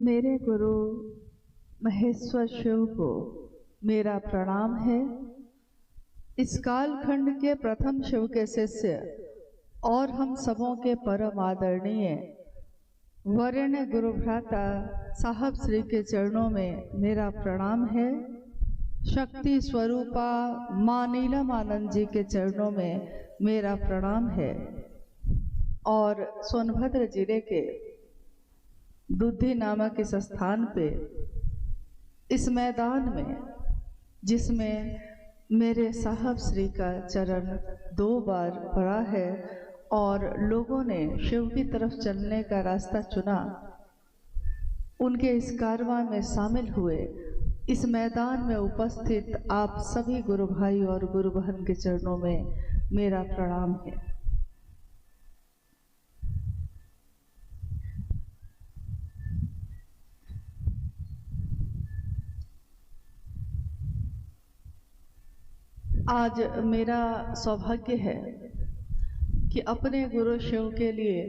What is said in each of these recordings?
मेरे गुरु महेश्वर शिव को मेरा प्रणाम है। इस कालखंड के प्रथम शिव के शिष्य और हम सबों के परम आदरणीय वरेण्य गुरु भ्राता साहब श्री के चरणों में मेरा प्रणाम है। शक्ति स्वरूपा माँ नीलम आनंद जी के चरणों में मेरा प्रणाम है। और सोनभद्र जिले के दुद्धि नामक इस स्थान पे, इस मैदान में, जिसमें मेरे साहब श्री का चरण 2 बार पड़ा है और लोगों ने शिव की तरफ चलने का रास्ता चुना, उनके इस कारवां में शामिल हुए। इस मैदान में उपस्थित आप सभी गुरु भाई और गुरु बहन के चरणों में मेरा प्रणाम है। आज मेरा सौभाग्य है कि अपने गुरु शिव के लिए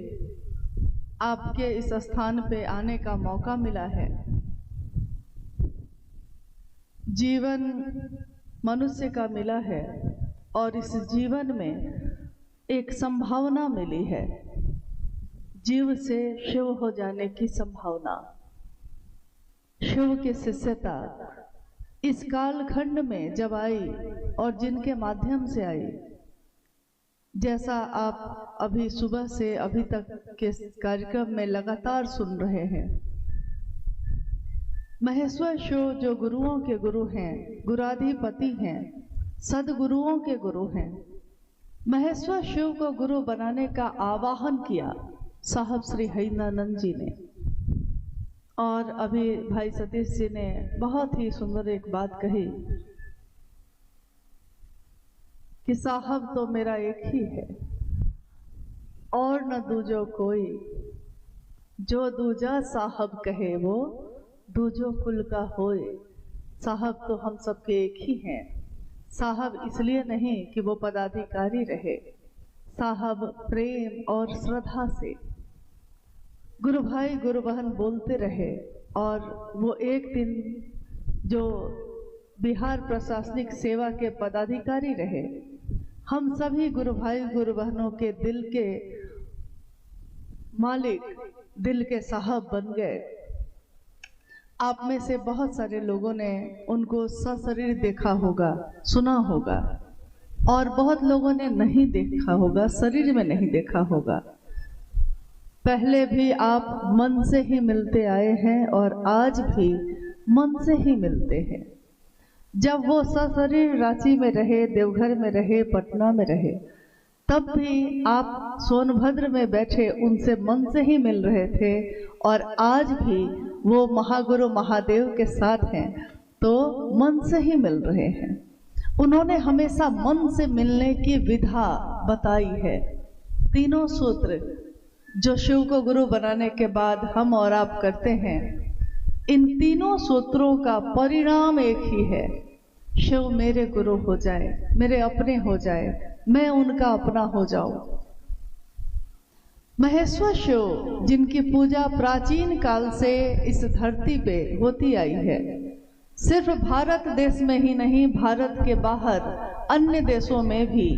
आपके इस स्थान पे आने का मौका मिला है। जीवन मनुष्य का मिला है और इस जीवन में एक संभावना मिली है, जीव से शिव हो जाने की संभावना। शिव की शिष्यता इस कालखंड में जब आई और जिनके माध्यम से आई, जैसा आप अभी सुबह से अभी तक के कार्यक्रम में लगातार सुन रहे हैं, महेश्वर शिव जो गुरुओं के गुरु हैं, गुराधिपति हैं, सदगुरुओं के गुरु हैं, महेश्वर शिव को गुरु बनाने का आवाहन किया साहब श्री हरिनानंद जी ने। और अभी भाई सतीश जी ने बहुत ही सुंदर एक बात कही कि साहब तो मेरा एक ही है और न दूजो कोई, जो दूजा साहब कहे वो दूजो कुल का होए। साहब तो हम सबके एक ही हैं। साहब इसलिए नहीं कि वो पदाधिकारी रहे, साहब प्रेम और श्रद्धा से गुरु भाई गुरु बहन बोलते रहे। और वो एक दिन जो बिहार प्रशासनिक सेवा के पदाधिकारी रहे, हम सभी गुरु भाई गुरु बहनों के दिल के मालिक, दिल के साहब बन गए। आप में से बहुत सारे लोगों ने उनको सशरीर देखा होगा, सुना होगा, और बहुत लोगों ने नहीं देखा होगा, शरीर में नहीं देखा होगा। पहले भी आप मन से ही मिलते आए हैं और आज भी मन से ही मिलते हैं। जब वो सशरीर रांची में रहे, देवघर में रहे, पटना में रहे, तब भी आप सोनभद्र में बैठे उनसे मन से ही मिल रहे थे। और आज भी वो महागुरु महादेव के साथ हैं तो मन से ही मिल रहे हैं। उन्होंने हमेशा मन से मिलने की विधा बताई है। तीनों सूत्र जो शिव को गुरु बनाने के बाद हम और आप करते हैं, इन तीनों सूत्रों का परिणाम एक ही है। शिव मेरे गुरु हो जाए, मेरे अपने हो जाए, मैं उनका अपना हो जाऊं। महेश्वर शिव जिनकी पूजा प्राचीन काल से इस धरती पे होती आई है, सिर्फ भारत देश में ही नहीं, भारत के बाहर अन्य देशों में भी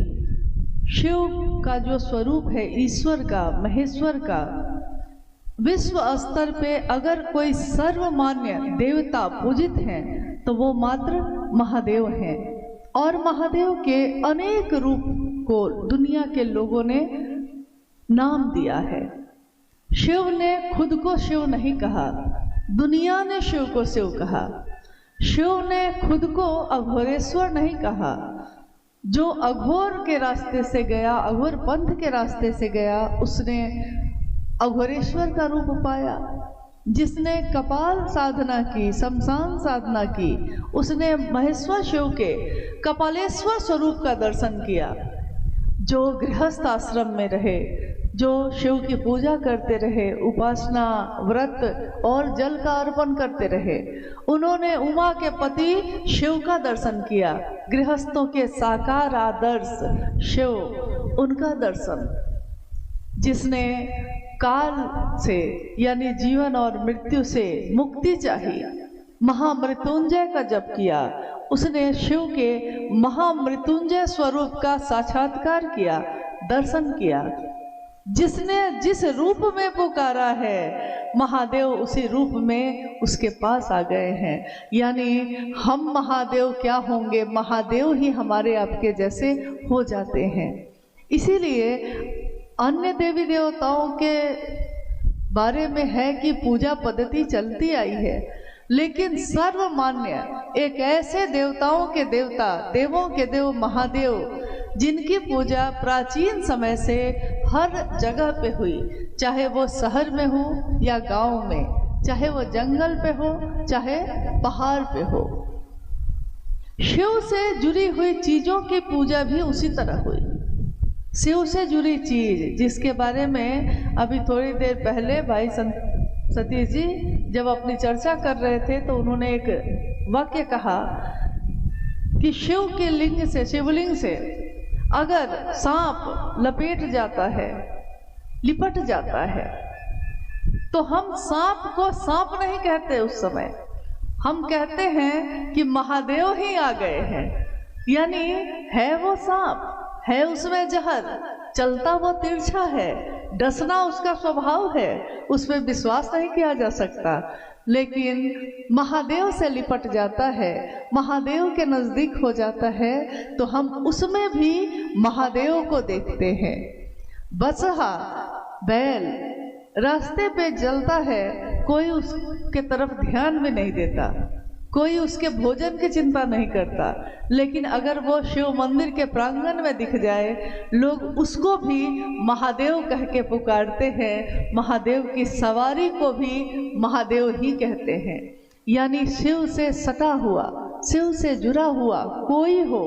शिव का जो स्वरूप है, ईश्वर का, महेश्वर का, विश्व स्तर पे अगर कोई सर्वमान्य देवता पूजित हैं तो वो मात्र महादेव हैं। और महादेव के अनेक रूप को दुनिया के लोगों ने नाम दिया है। शिव ने खुद को शिव नहीं कहा, दुनिया ने शिव को शिव कहा। शिव ने खुद को अघोरेश्वर नहीं कहा। जो अघोर के रास्ते से गया, अघोर पंथ के रास्ते से गया, उसने अघोरेश्वर का रूप पाया। जिसने कपाल साधना की, शमशान साधना की, उसने महेश्वर शिव के कपालेश्वर स्वरूप का दर्शन किया। जो गृहस्थ आश्रम में रहे, जो शिव की पूजा करते रहे, उपासना, व्रत और जल का अर्पण करते रहे, उन्होंने उमा के पति शिव का दर्शन किया। गृहस्थों के साकार आदर्श शिव, उनका दर्शन। जिसने काल से यानी जीवन और मृत्यु से मुक्ति चाहिए, महामृत्युंजय का जप किया। उसने शिव के महामृत्युंजय स्वरूप का साक्षात्कार किया, दर्शन किया। जिसने जिस रूप में पुकारा है महादेव उसी रूप में उसके पास आ गए हैं। यानी हम महादेव क्या होंगे, महादेव ही हमारे आपके जैसे हो जाते हैं। इसीलिए अन्य देवी देवताओं के बारे में है कि पूजा पद्धति चलती आई है, लेकिन सर्वमान्य एक ऐसे देवताओं के देवता, देवों के देव महादेव जिनकी पूजा प्राचीन समय से हर जगह पे हुई, चाहे वो शहर में हो या गांव में, चाहे वो जंगल पे हो चाहे पहाड़ पे हो। शिव से जुड़ी हुई चीजों की पूजा भी उसी तरह हुई। शिव से जुड़ी चीज जिसके बारे में अभी थोड़ी देर पहले भाई सतीश जी जब अपनी चर्चा कर रहे थे तो उन्होंने एक वाक्य कहा कि शिव के लिंग से, शिवलिंग से अगर सांप लपेट जाता है, लिपट जाता है, तो हम सांप को सांप नहीं कहते, उस समय हम कहते हैं कि महादेव ही आ गए हैं। यानी है वो सांप, है उसमें जहर, चलता वो तिरछा है, डसना उसका स्वभाव है, उस पर विश्वास नहीं किया जा सकता। लेकिन महादेव से लिपट जाता है, महादेव के नजदीक हो जाता है, तो हम उसमें भी महादेव को देखते हैं। बसहा बैल रास्ते पे चलता है, कोई उसके तरफ ध्यान भी नहीं देता, कोई उसके भोजन की चिंता नहीं करता, लेकिन अगर वो शिव मंदिर के प्रांगण में दिख जाए, लोग उसको भी महादेव कह के पुकारते हैं। महादेव की सवारी को भी महादेव ही कहते हैं। यानी शिव से सटा हुआ, शिव से जुड़ा हुआ कोई हो,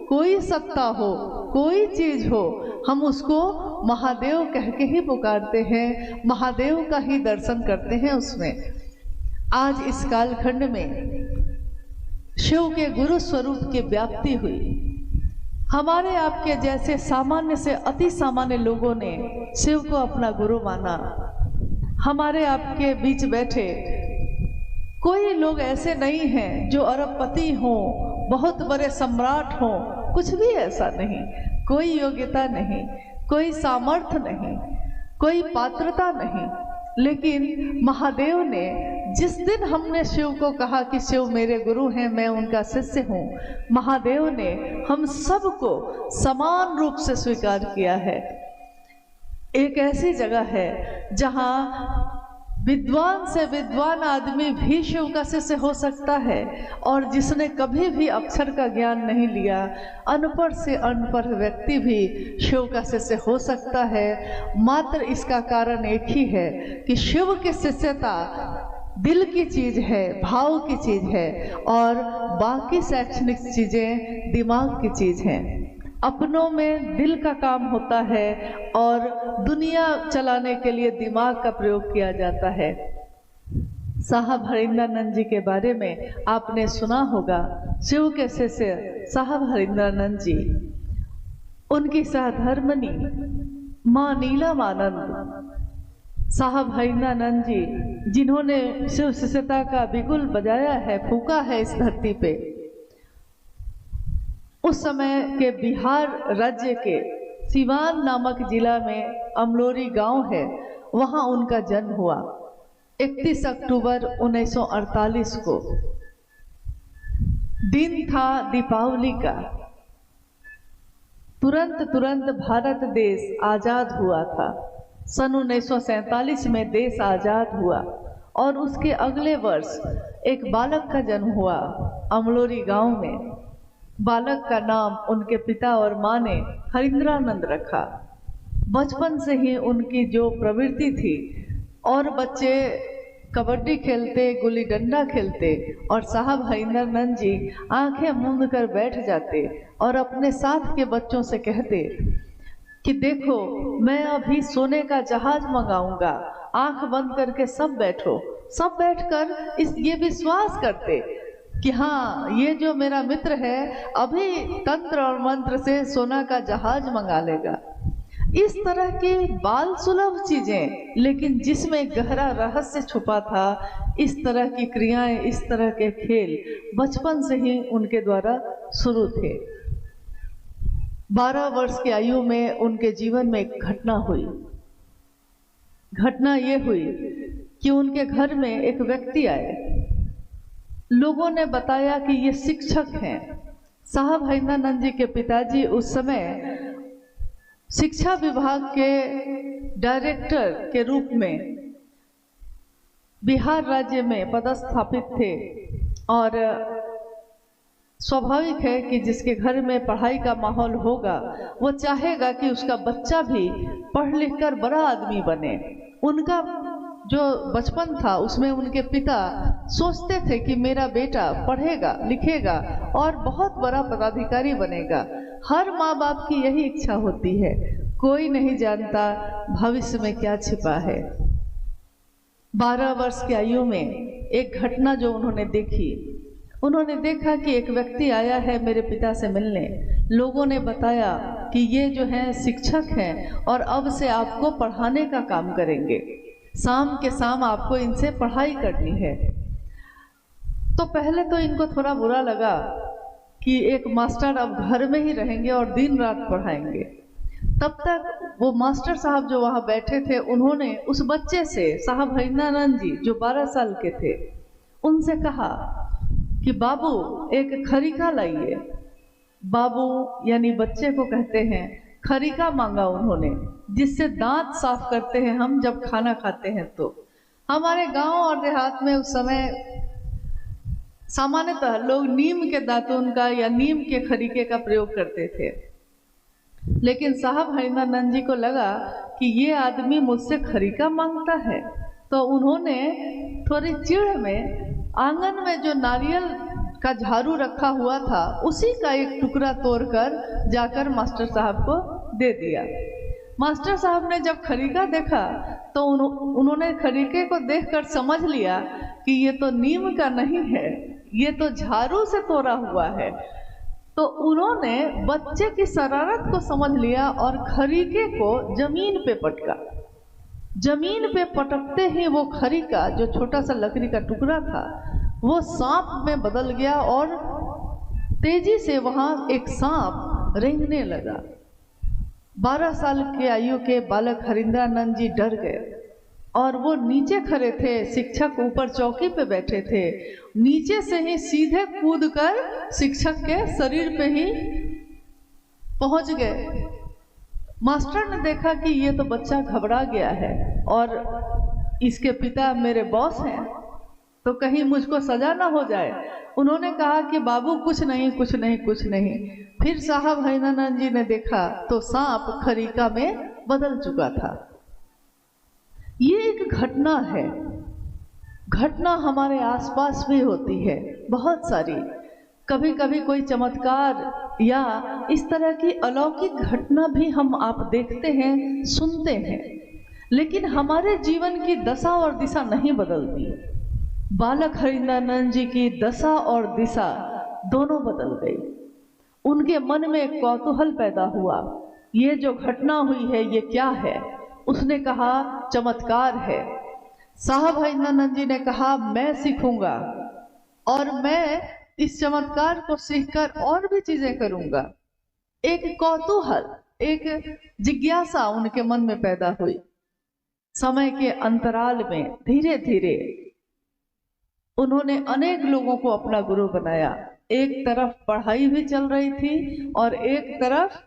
कोई सत्ता हो, कोई चीज हो, हम उसको महादेव कह के ही पुकारते हैं, महादेव का ही दर्शन करते हैं उसमें। आज इस कालखंड में शिव के गुरु स्वरूप की व्याप्ति हुई। हमारे आपके जैसे सामान्य से अति सामान्य लोगों ने शिव को अपना गुरु माना। हमारे आपके बीच बैठे कोई लोग ऐसे नहीं हैं जो अरबपति हों, बहुत बड़े सम्राट हों, कुछ भी ऐसा नहीं। कोई योग्यता नहीं, कोई सामर्थ्य नहीं, कोई पात्रता नहीं, लेकिन महादेव ने जिस दिन हमने शिव को कहा कि शिव मेरे गुरु हैं, मैं उनका शिष्य हूँ, महादेव ने हम सबको समान रूप से स्वीकार किया है। एक ऐसी जगह है जहाँ विद्वान से विद्वान आदमी भी शिव का शिष्य हो सकता है, और जिसने कभी भी अक्षर का ज्ञान नहीं लिया, अनपढ़ से अनपढ़ व्यक्ति भी शिव का शिष्य हो सकता है। मात्र इसका कारण एक ही है कि शिव की शिष्यता दिल की चीज है, भाव की चीज है, और बाकी शैक्षणिक चीजें दिमाग की चीज हैं। अपनों में दिल का काम होता है और दुनिया चलाने के लिए दिमाग का प्रयोग किया जाता है। साहब हरिंद्रानंद जी के बारे में आपने सुना होगा। शिव के शिष्य साहब हरिंद्रानंद जी, उनकी सहधर्मनी माँ नीलमानंद साहब हरिंद्रानंद जी, जिन्होंने शिव शिष्यता का बिगुल बजाया है, फूका है इस धरती पे। उस समय के बिहार राज्य के सिवान नामक जिला में अमलोरी गांव है, वहां उनका जन्म हुआ 31 अक्टूबर 1948 को। दिन था दीपावली का। तुरंत भारत देश आजाद हुआ था। सन 1947 में देश आजाद हुआ और उसके अगले वर्ष एक बालक का जन्म हुआ अमलोरी गांव में। बालक का नाम उनके पिता और माँ ने हरिंद्रानंद रखा। बचपन से ही उनकी जो प्रवृत्ति थी, और बच्चे कबड्डी खेलते, गुल्ली डंडा खेलते, और साहब हरिंद्रानंद जी आंखें मूंद कर बैठ जाते और अपने साथ के बच्चों से कहते कि देखो, मैं अभी सोने का जहाज मंगाऊंगा, आंख बंद करके सब बैठो। सब बैठकर ये विश्वास करते कि हाँ, ये जो मेरा मित्र है अभी तंत्र और मंत्र से सोना का जहाज मंगा लेगा। इस तरह की बाल सुलभ चीजें, लेकिन जिसमें गहरा रहस्य छुपा था, इस तरह की क्रियाएं, इस तरह के खेल बचपन से ही उनके द्वारा शुरू थे। 12 वर्ष की आयु में उनके जीवन में एक घटना हुई। घटना ये हुई कि उनके घर में एक व्यक्ति आए। लोगों ने बताया कि ये शिक्षक हैं। साहब हैदरानंद जी के पिताजी उस समय शिक्षा विभाग के डायरेक्टर के रूप में बिहार राज्य में पदस्थापित थे, और स्वाभाविक है कि जिसके घर में पढ़ाई का माहौल होगा वो चाहेगा कि उसका बच्चा भी पढ़ लिख कर बड़ा आदमी बने। उनका जो बचपन था उसमें उनके पिता सोचते थे कि मेरा बेटा पढ़ेगा लिखेगा और बहुत बड़ा पदाधिकारी बनेगा। हर माँ बाप की यही इच्छा होती है। कोई नहीं जानता भविष्य में क्या छिपा है। 12 वर्ष की आयु में एक घटना जो उन्होंने देखी, उन्होंने देखा कि एक व्यक्ति आया है मेरे पिता से मिलने। लोगों ने बताया कि ये जो हैं शिक्षक हैं और अब से आपको पढ़ाने का काम करेंगे, शाम के शाम आपको इनसे पढ़ाई करनी है। तो पहले तो इनको थोड़ा बुरा लगा कि एक मास्टर अब घर में ही रहेंगे और दिन रात पढ़ाएंगे। तब तक वो मास्टर साहब जो वहाँ बैठे थे, उन्होंने उस बच्चे से, साहब हैदरानंद जी जो 12 साल के थे, उनसे कहा कि बाबू एक खरीका लाइए। बाबू यानी बच्चे को कहते हैं। खरीका मांगा उन्होंने, जिससे दांत साफ करते हैं हम जब खाना खाते हैं। तो हमारे गांव और देहात में उस समय सामान्यतः लोग नीम के दातुन का या नीम के खरीके का प्रयोग करते थे, लेकिन साहब हैदरानंद जी को लगा कि ये आदमी मुझसे खरीका मांगता है। तो उन्होंने थोड़ी चिढ़ में आंगन में जो नारियल का झाड़ू रखा हुआ था उसी का एक टुकड़ा तोड़कर जाकर मास्टर साहब को दे दिया। मास्टर साहब ने जब खरीका देखा तो उन्होंने खरीके को देखकर समझ लिया कि ये तो नीम का नहीं है, ये तो झाड़ू से तोड़ा हुआ है। तो उन्होंने बच्चे की शरारत को समझ लिया और खरीके को जमीन पे पटका। जमीन पे पटकते ही वो खरीका, जो छोटा सा लकड़ी का टुकड़ा था, वो सांप में बदल गया और तेजी से वहां एक सांप रेंगने लगा। 12 साल के आयु के बालक हैदरानंद जी डर गए और वो नीचे खड़े थे, शिक्षक ऊपर चौकी पे बैठे थे। नीचे से ही सीधे कूदकर शिक्षक के शरीर पे ही पहुंच गए। मास्टर ने देखा कि ये तो बच्चा घबरा गया है और इसके पिता मेरे बॉस हैं, तो कहीं मुझको सजा ना हो जाए। उन्होंने कहा कि बाबू कुछ नहीं कुछ नहीं कुछ नहीं। फिर साहब हैदरानंद जी ने देखा तो सांप खरीका में बदल चुका था। ये एक घटना है। घटना हमारे आसपास भी होती है बहुत सारी। कभी कभी कोई चमत्कार या इस तरह की अलौकिक घटना भी हम आप देखते हैं, सुनते हैं, लेकिन हमारे जीवन की दशा और दिशा नहीं बदलती। बालक हैदरानंद जी की दशा और दिशा दोनों बदल गई। उनके मन में एक कौतूहल पैदा हुआ, ये जो घटना हुई है ये क्या है? उसने कहा चमत्कार है। साहब हैदरानंद जी ने कहा मैं सीखूंगा और मैं इस चमत्कार को सीखकर और भी चीजें करूंगा। एक कौतूहल, एक जिज्ञासा उनके मन में पैदा हुई। समय के अंतराल में धीरे धीरे उन्होंने अनेक लोगों को अपना गुरु बनाया। एक तरफ पढ़ाई भी चल रही थी और एक तरफ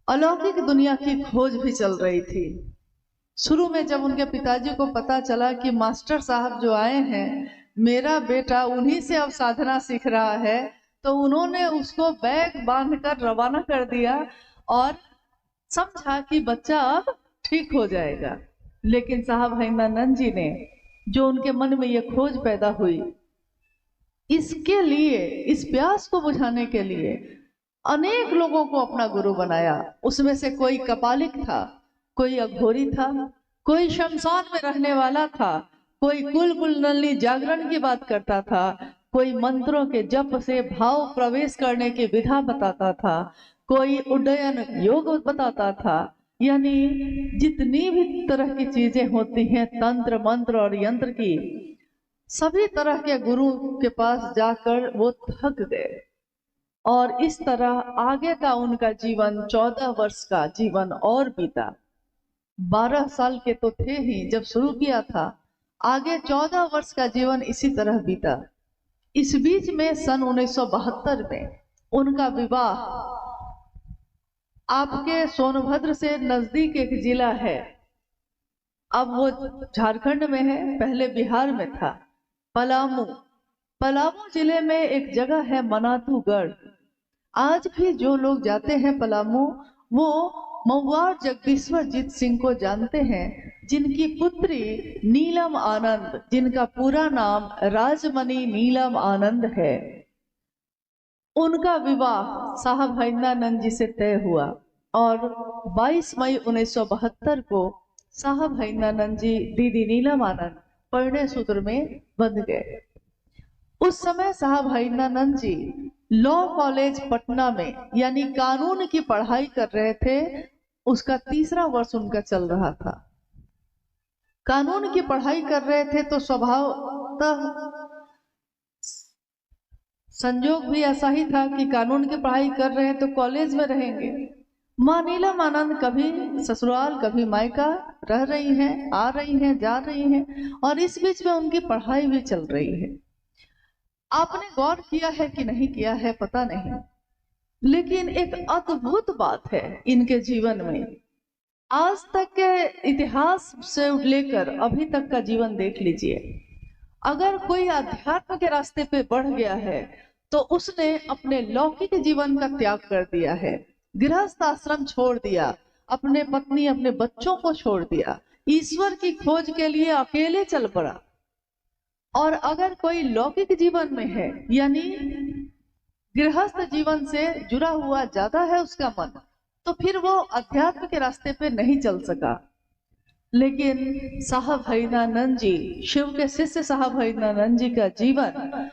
अलौकिक दुनिया की खोज भी चल रही थी। शुरू में जब उनके पिताजी को पता चला कि मास्टर साहब जो आए हैं, मेरा बेटा उन्हीं से अब साधना सीख रहा है, तो उन्होंने उसको बैग बांधकर रवाना कर दिया और समझा कि बच्चा अब ठीक हो जाएगा। लेकिन साहब हैदरानंद जी ने, जो उनके मन में ये खोज पैदा हुई, इसके लिए, इस प्यास को बुझाने के लिए अनेक लोगों को अपना गुरु बनाया। उसमें से कोई कपालिक था, कोई अघोरी था, कोई शमशान में रहने वाला था, कोई कुल कुंडली जागरण की बात करता था, कोई मंत्रों के जप से भाव प्रवेश करने की विधा बताता था, कोई उड्डयन योग बताता था, यानी जितनी भी तरह की चीजें होती हैं, तंत्र मंत्र और यंत्र की, सभी तरह के गुरु के पास जाकर वो थक गए और इस तरह आगे का उनका जीवन 14 वर्ष का जीवन और बीता। 12 साल के तो थे ही जब शुरू किया था, आगे 14 वर्ष का जीवन इसी तरह बीता। इस बीच में सन 1972 में उनका विवाह आपके सोनभद्र से नजदीक एक जिला है, अब वो झारखंड में है, पहले बिहार में था, पलामू। पलामू जिले में एक जगह है मनातूगढ़। आज भी जो लोग जाते हैं पलामू, वो महुआर जगदीश्वरजीत सिंह को जानते हैं, जिनकी पुत्री नीलम आनंद, जिनका पूरा नाम राजमणि नीलम आनंद है, उनका विवाह साहब हैदरानंद जी से तय हुआ और 22 मई 1972 को साहब हैदरानंद जी दीदी नीलम आनंद परिणय सूत्र में बंध गए। उस समय साहब हैदरानंद जी लॉ कॉलेज पटना में यानी कानून की पढ़ाई कर रहे थे। उसका 3रा वर्ष उनका चल रहा था। कानून की पढ़ाई कर रहे थे तो स्वभावतः संयोग भी ऐसा ही था कि कानून की पढ़ाई कर रहे हैं तो कॉलेज में रहेंगे। माँ नीलम आनंद कभी ससुराल कभी मायका रह रही हैं, आ रही हैं, जा रही हैं, और इस बीच में उनकी पढ़ाई भी चल रही है। आपने गौर किया है कि नहीं किया है पता नहीं, लेकिन एक अद्भुत बात है इनके जीवन में। आज तक के इतिहास से लेकर अभी तक का जीवन देख लीजिए। अगर कोई अध्यात्म के रास्ते पे बढ़ गया है तो उसने अपने लौकिक जीवन का त्याग कर दिया है, गृहस्थ आश्रम छोड़ दिया, अपने पत्नी अपने बच्चों को छोड़ दिया, ईश्वर की खोज के लिए अकेले चल पड़ा। और अगर कोई लौकिक जीवन में है यानी गृहस्थ जीवन से जुड़ा हुआ ज्यादा है उसका मन, तो फिर वो अध्यात्म के रास्ते पे नहीं चल सका। लेकिन साहब हैदरानंद जी, शिव के शिष्य साहब हैदरानंद जी का जीवन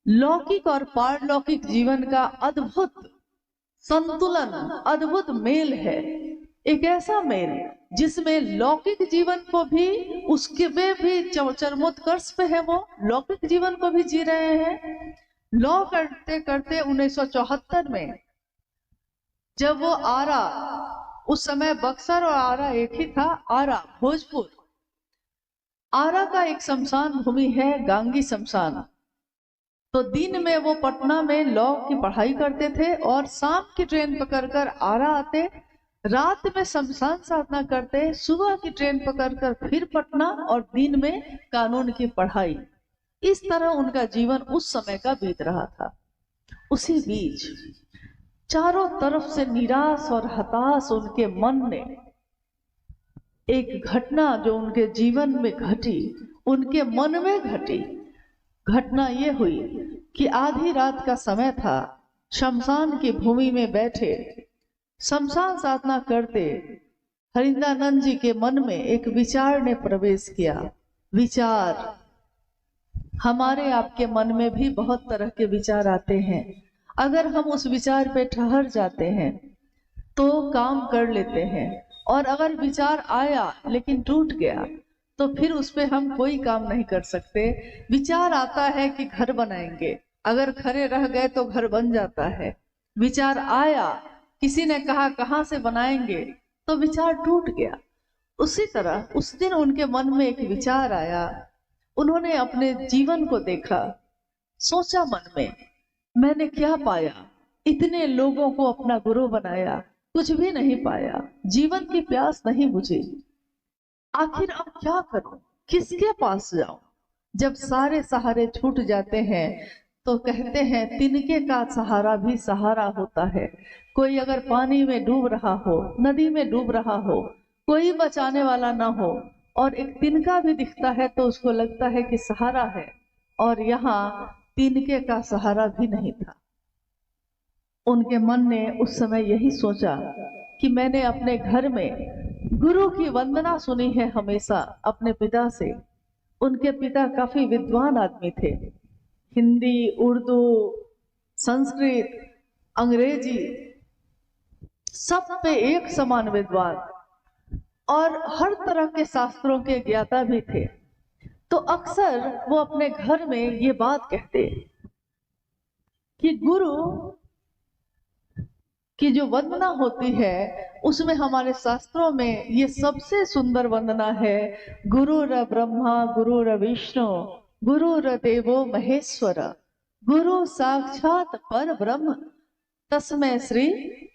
लौकिक और पारलौकिक जीवन का अद्भुत संतुलन, अद्भुत मेल है। एक ऐसा मेल जिसमें लौकिक जीवन को भी उसके में भी चरमोत्कर्ष पे है, वो लौकिक जीवन को भी जी रहे हैं। लॉ करते करते 1974 में जब वो आरा, उस समय बक्सर और आरा एक ही था, आरा भोजपुर, आरा का एक शमशान भूमि है गांगी शमशान। तो दिन में वो पटना में लॉ की पढ़ाई करते थे और शाम की ट्रेन पकड़कर आरा आते, रात में शमशान साधना करते, सुबह की ट्रेन पकड़कर फिर पटना और दिन में कानून की पढ़ाई। इस तरह उनका जीवन उस समय का बीत रहा था। उसी बीच चारों तरफ से निराश और हताश उनके मन ने एक घटना जो उनके जीवन में घटी, उनके मन में घटी। घटना ये हुई कि आधी रात का समय था, शमशान की भूमि में बैठे शमशान साधना करते हरिंद्रानंद जी के मन में एक विचार ने प्रवेश किया। विचार, हमारे आपके मन में भी बहुत तरह के विचार आते हैं। अगर हम उस विचार पे ठहर जाते हैं तो काम कर लेते हैं, और अगर विचार आया लेकिन टूट गया तो फिर उस पे हम कोई काम नहीं कर सकते। विचार आता है कि घर बनाएंगे, अगर खड़े रह गए तो घर बन जाता है। विचार आया, किसी ने कहा कहाँ से बनाएंगे, तो विचार टूट गया। उसी तरह उस दिन उनके मन में एक विचार आया। उन्होंने अपने जीवन को देखा, सोचा मन में, मैंने क्या पाया, इतने लोगों को अपना गुरु बनाया, कुछ भी नहीं पाया, जीवन की प्यास नहीं बुझी, आखिर अब क्या करूं, किसके पास जाऊं। जब सारे सहारे छूट जाते हैं तो कहते हैं तिनके का सहारा भी सहारा होता है। कोई अगर पानी में डूब रहा हो, नदी में डूब रहा हो, कोई बचाने वाला ना हो और एक तिनका भी दिखता है तो उसको लगता है कि सहारा है, और यहाँ तिनके का सहारा भी नहीं था। उनके मन ने उस समय यही सोचा कि मैंने अपने घर में गुरु की वंदना सुनी है हमेशा अपने पिता से। उनके पिता काफी विद्वान आदमी थे, हिंदी, उर्दू, संस्कृत, अंग्रेजी सब पे एक समान विद्वान। और हर तरह के शास्त्रों के ज्ञाता भी थे। तो अक्सर वो अपने घर में ये बात कहते कि गुरु की जो वंदना होती है उसमें हमारे शास्त्रों में ये सबसे सुंदर वंदना है, गुरुर ब्रह्मा गुरुर विष्णु गुरुर देवो महेश्वर गुरु साक्षात पर ब्रह्म तस्मै श्री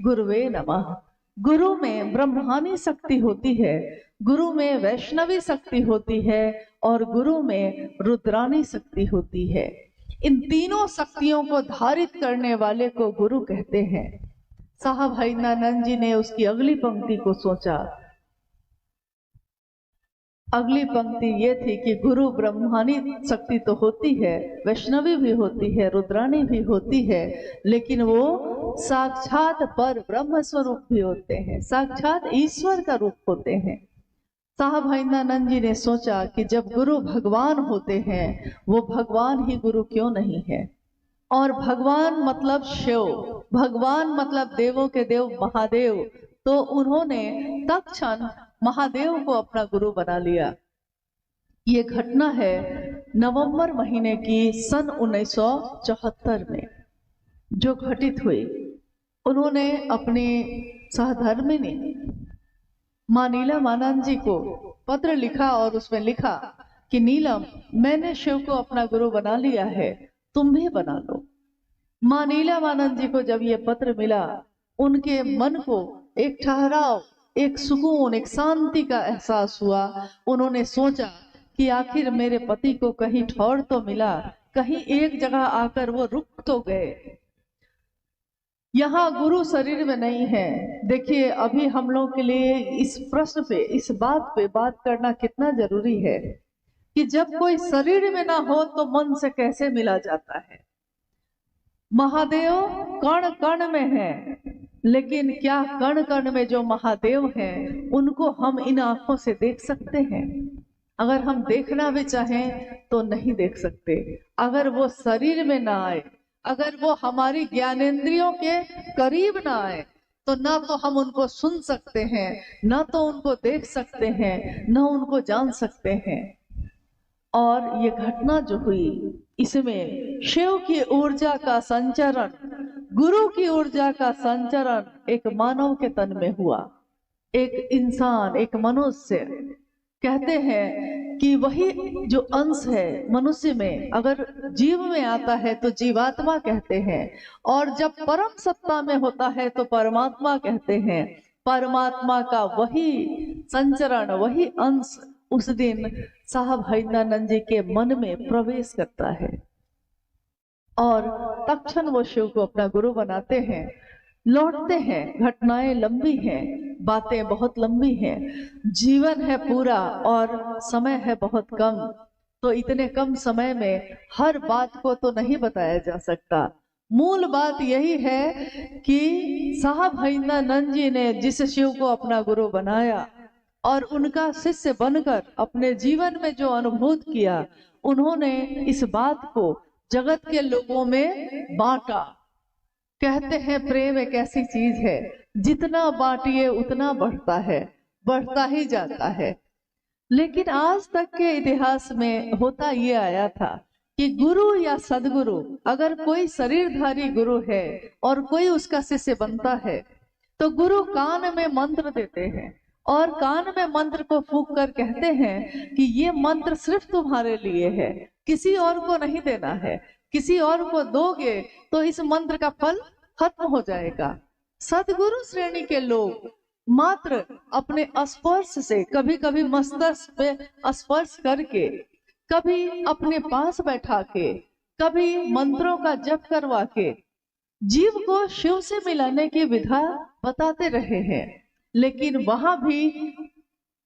गुरुवे नमः। गुरु में ब्रह्मानी शक्ति होती है, गुरु में वैष्णवी शक्ति होती है और गुरु में रुद्रानी शक्ति होती है। इन तीनों शक्तियों को धारित करने वाले को गुरु कहते हैं। साहब हरिनानंद जी ने उसकी अगली पंक्ति को सोचा। अगली पंक्ति ये थी कि गुरु ब्रह्मानी शक्ति तो होती है, वैष्णवी भी होती है, रुद्रानी भी होती है, लेकिन वो साक्षात पर ब्रह्म स्वरूप भी होते हैं, साक्षात ईश्वर का रूप होते हैं। साहब हरिनानंद जी ने सोचा कि जब गुरु भगवान होते हैं, वो भगवान ही गुरु क्यों नहीं है। और भगवान मतलब शिव, भगवान मतलब देवों के देव महादेव, तो उन्होंने तत्क्षण महादेव को अपना गुरु बना लिया। ये घटना है नवंबर महीने की सन 1974 में जो घटित हुई। उन्होंने अपनी सहधर्मिणी माँ नीलमानंद जी को पत्र लिखा और उसमें लिखा कि नीलम, मैंने शिव को अपना गुरु बना लिया है, तुम भी बना लो। माँ नीलमानंद जी को जब ये पत्र मिला, उनके मन को एक ठहराव, एक सुकून, एक शांति का एहसास हुआ। उन्होंने सोचा कि आखिर मेरे पति को कहीं ठौर तो मिला, कहीं एक जगह आकर वो रुक तो गए। यहाँ गुरु शरीर में नहीं है। देखिए, अभी हम लोग के लिए इस प्रश्न पे, इस बात पे बात करना कितना जरूरी है कि जब कोई शरीर में ना हो तो मन से कैसे मिला जाता है। महादेव कण कण में है, लेकिन क्या कण कण में जो महादेव हैं उनको हम इन आंखों से देख सकते हैं? अगर हम देखना भी चाहें तो नहीं देख सकते। अगर वो शरीर में ना आए, अगर वो हमारी ज्ञानेंद्रियों के करीब ना आए, तो ना तो हम उनको सुन सकते हैं, ना तो उनको देख सकते हैं, ना उनको जान सकते हैं। और ये घटना जो हुई, इसमें शिव की ऊर्जा का संचरण, गुरु की ऊर्जा का संचरण एक मानव के तन में हुआ। एक इंसान, एक मनुष्य, कहते हैं कि वही जो अंश है मनुष्य में, अगर जीव में आता है तो जीवात्मा कहते हैं, और जब परम सत्ता में होता है तो परमात्मा कहते हैं। परमात्मा का वही संचरण, वही अंश उस दिन साहब हरिनानंद जी के मन में प्रवेश करता है और तत्क्षण वो शिव को अपना गुरु बनाते हैं। लौटते हैं। घटनाएं लंबी हैं, बातें बहुत लंबी हैं, जीवन है पूरा और समय है बहुत कम, तो इतने कम समय में हर बात को तो नहीं बताया जा सकता। मूल बात यही है कि साहब हरिनानंद जी ने जिस शिव को अपना गुरु बनाया और उनका शिष्य बनकर अपने जीवन में जो अनुभूत किया, उन्होंने इस बात को जगत के लोगों में बांटा। कहते हैं प्रेम एक ऐसी चीज है, जितना बांटिए उतना बढ़ता है, बढ़ता ही जाता है। लेकिन आज तक के इतिहास में होता ये आया था कि गुरु या सदगुरु, अगर कोई शरीरधारी गुरु है और कोई उसका शिष्य बनता है, तो गुरु कान में मंत्र देते हैं और कान में मंत्र को फूंक कर कहते हैं कि ये मंत्र सिर्फ तुम्हारे लिए है, किसी और को नहीं देना है। किसी और को दोगे तो इस मंत्र का फल खत्म हो जाएगा। सदगुरु श्रेणी के लोग मात्र अपने स्पर्श से, कभी कभी मस्तक पे स्पर्श करके, कभी अपने पास बैठा के, कभी मंत्रों का जप करवा के जीव को शिव से मिलाने की विधा बताते रहे हैं। लेकिन वहां भी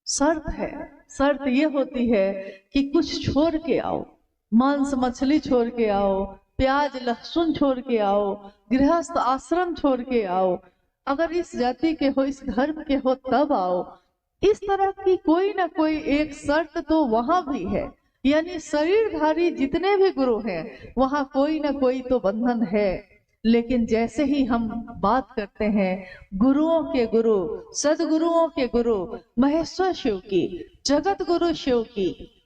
शर्त है। शर्त ये होती है कि कुछ छोड़ के आओ, मांस मछली छोड़ के आओ, प्याज लहसुन छोड़ के आओ, गृहस्थ आश्रम छोड़ के आओ, अगर इस जाति के हो, इस धर्म के हो तब आओ। इस तरह की कोई ना कोई एक शर्त तो वहां भी है। यानी शरीरधारी जितने भी गुरु हैं, वहां कोई ना कोई तो बंधन है। लेकिन जैसे ही हम बात करते हैं गुरुओं के गुरु, सदगुरुओं के गुरु महेश्वर शिव की, जगत गुरु शिव की,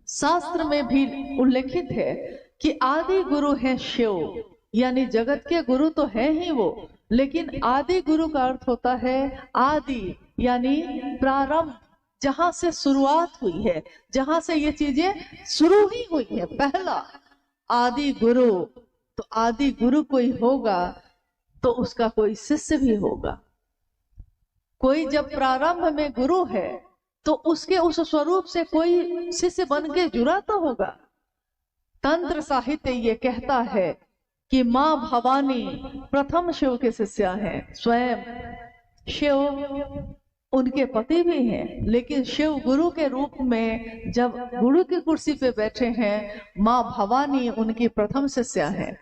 शास्त्र में भी उल्लेखित है कि आदि गुरु है शिव, यानी जगत के गुरु तो है ही वो, लेकिन आदि गुरु का अर्थ होता है आदि, यानी प्रारंभ, जहां से शुरुआत हुई है, जहां से ये चीजें शुरू ही हुई है, पहला आदि गुरु। तो आदि गुरु कोई होगा तो उसका कोई शिष्य भी होगा। कोई जब प्रारंभ में गुरु है तो उसके उस स्वरूप से कोई शिष्य बन के जुड़ा तो होगा। तंत्र साहित्य ये कहता है कि माँ भवानी प्रथम शिव के शिष्या हैं, स्वयं शिव उनके पति भी हैं, लेकिन शिव गुरु के रूप में जब गुरु की कुर्सी पे बैठे हैं, माँ भवानी उनकी प्रथम शिष्या हैं।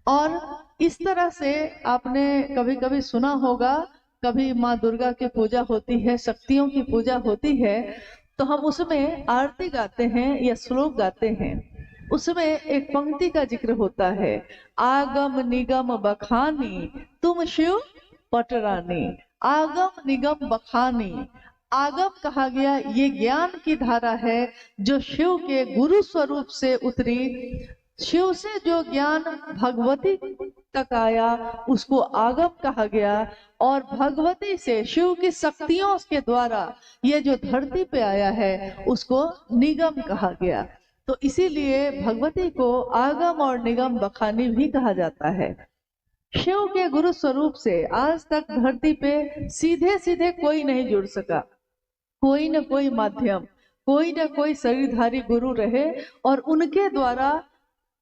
और इस तरह से आपने कभी कभी सुना होगा, कभी माँ दुर्गा की पूजा होती है, शक्तियों की पूजा होती है, तो हम उसमें आरती गाते हैं या श्लोक गाते हैं। उसमें एक पंक्ति का जिक्र होता है, आगम निगम बखानी तुम शिव पटरानी। आगम निगम बखानी, आगम कहा गया ये ज्ञान की धारा है जो शिव के गुरु स्वरूप से उतरी। शिव से जो ज्ञान भगवती तक आया उसको आगम कहा गया, और भगवती से शिव की शक्तियों के द्वारा ये जो धरती पे आया है उसको निगम कहा गया। तो इसीलिए भगवती को आगम और निगम बखानी भी कहा जाता है। शिव के गुरु स्वरूप से आज तक धरती पे सीधे सीधे कोई नहीं जुड़ सका। कोई न कोई माध्यम, कोई न कोई शरीरधारी गुरु रहे और उनके द्वारा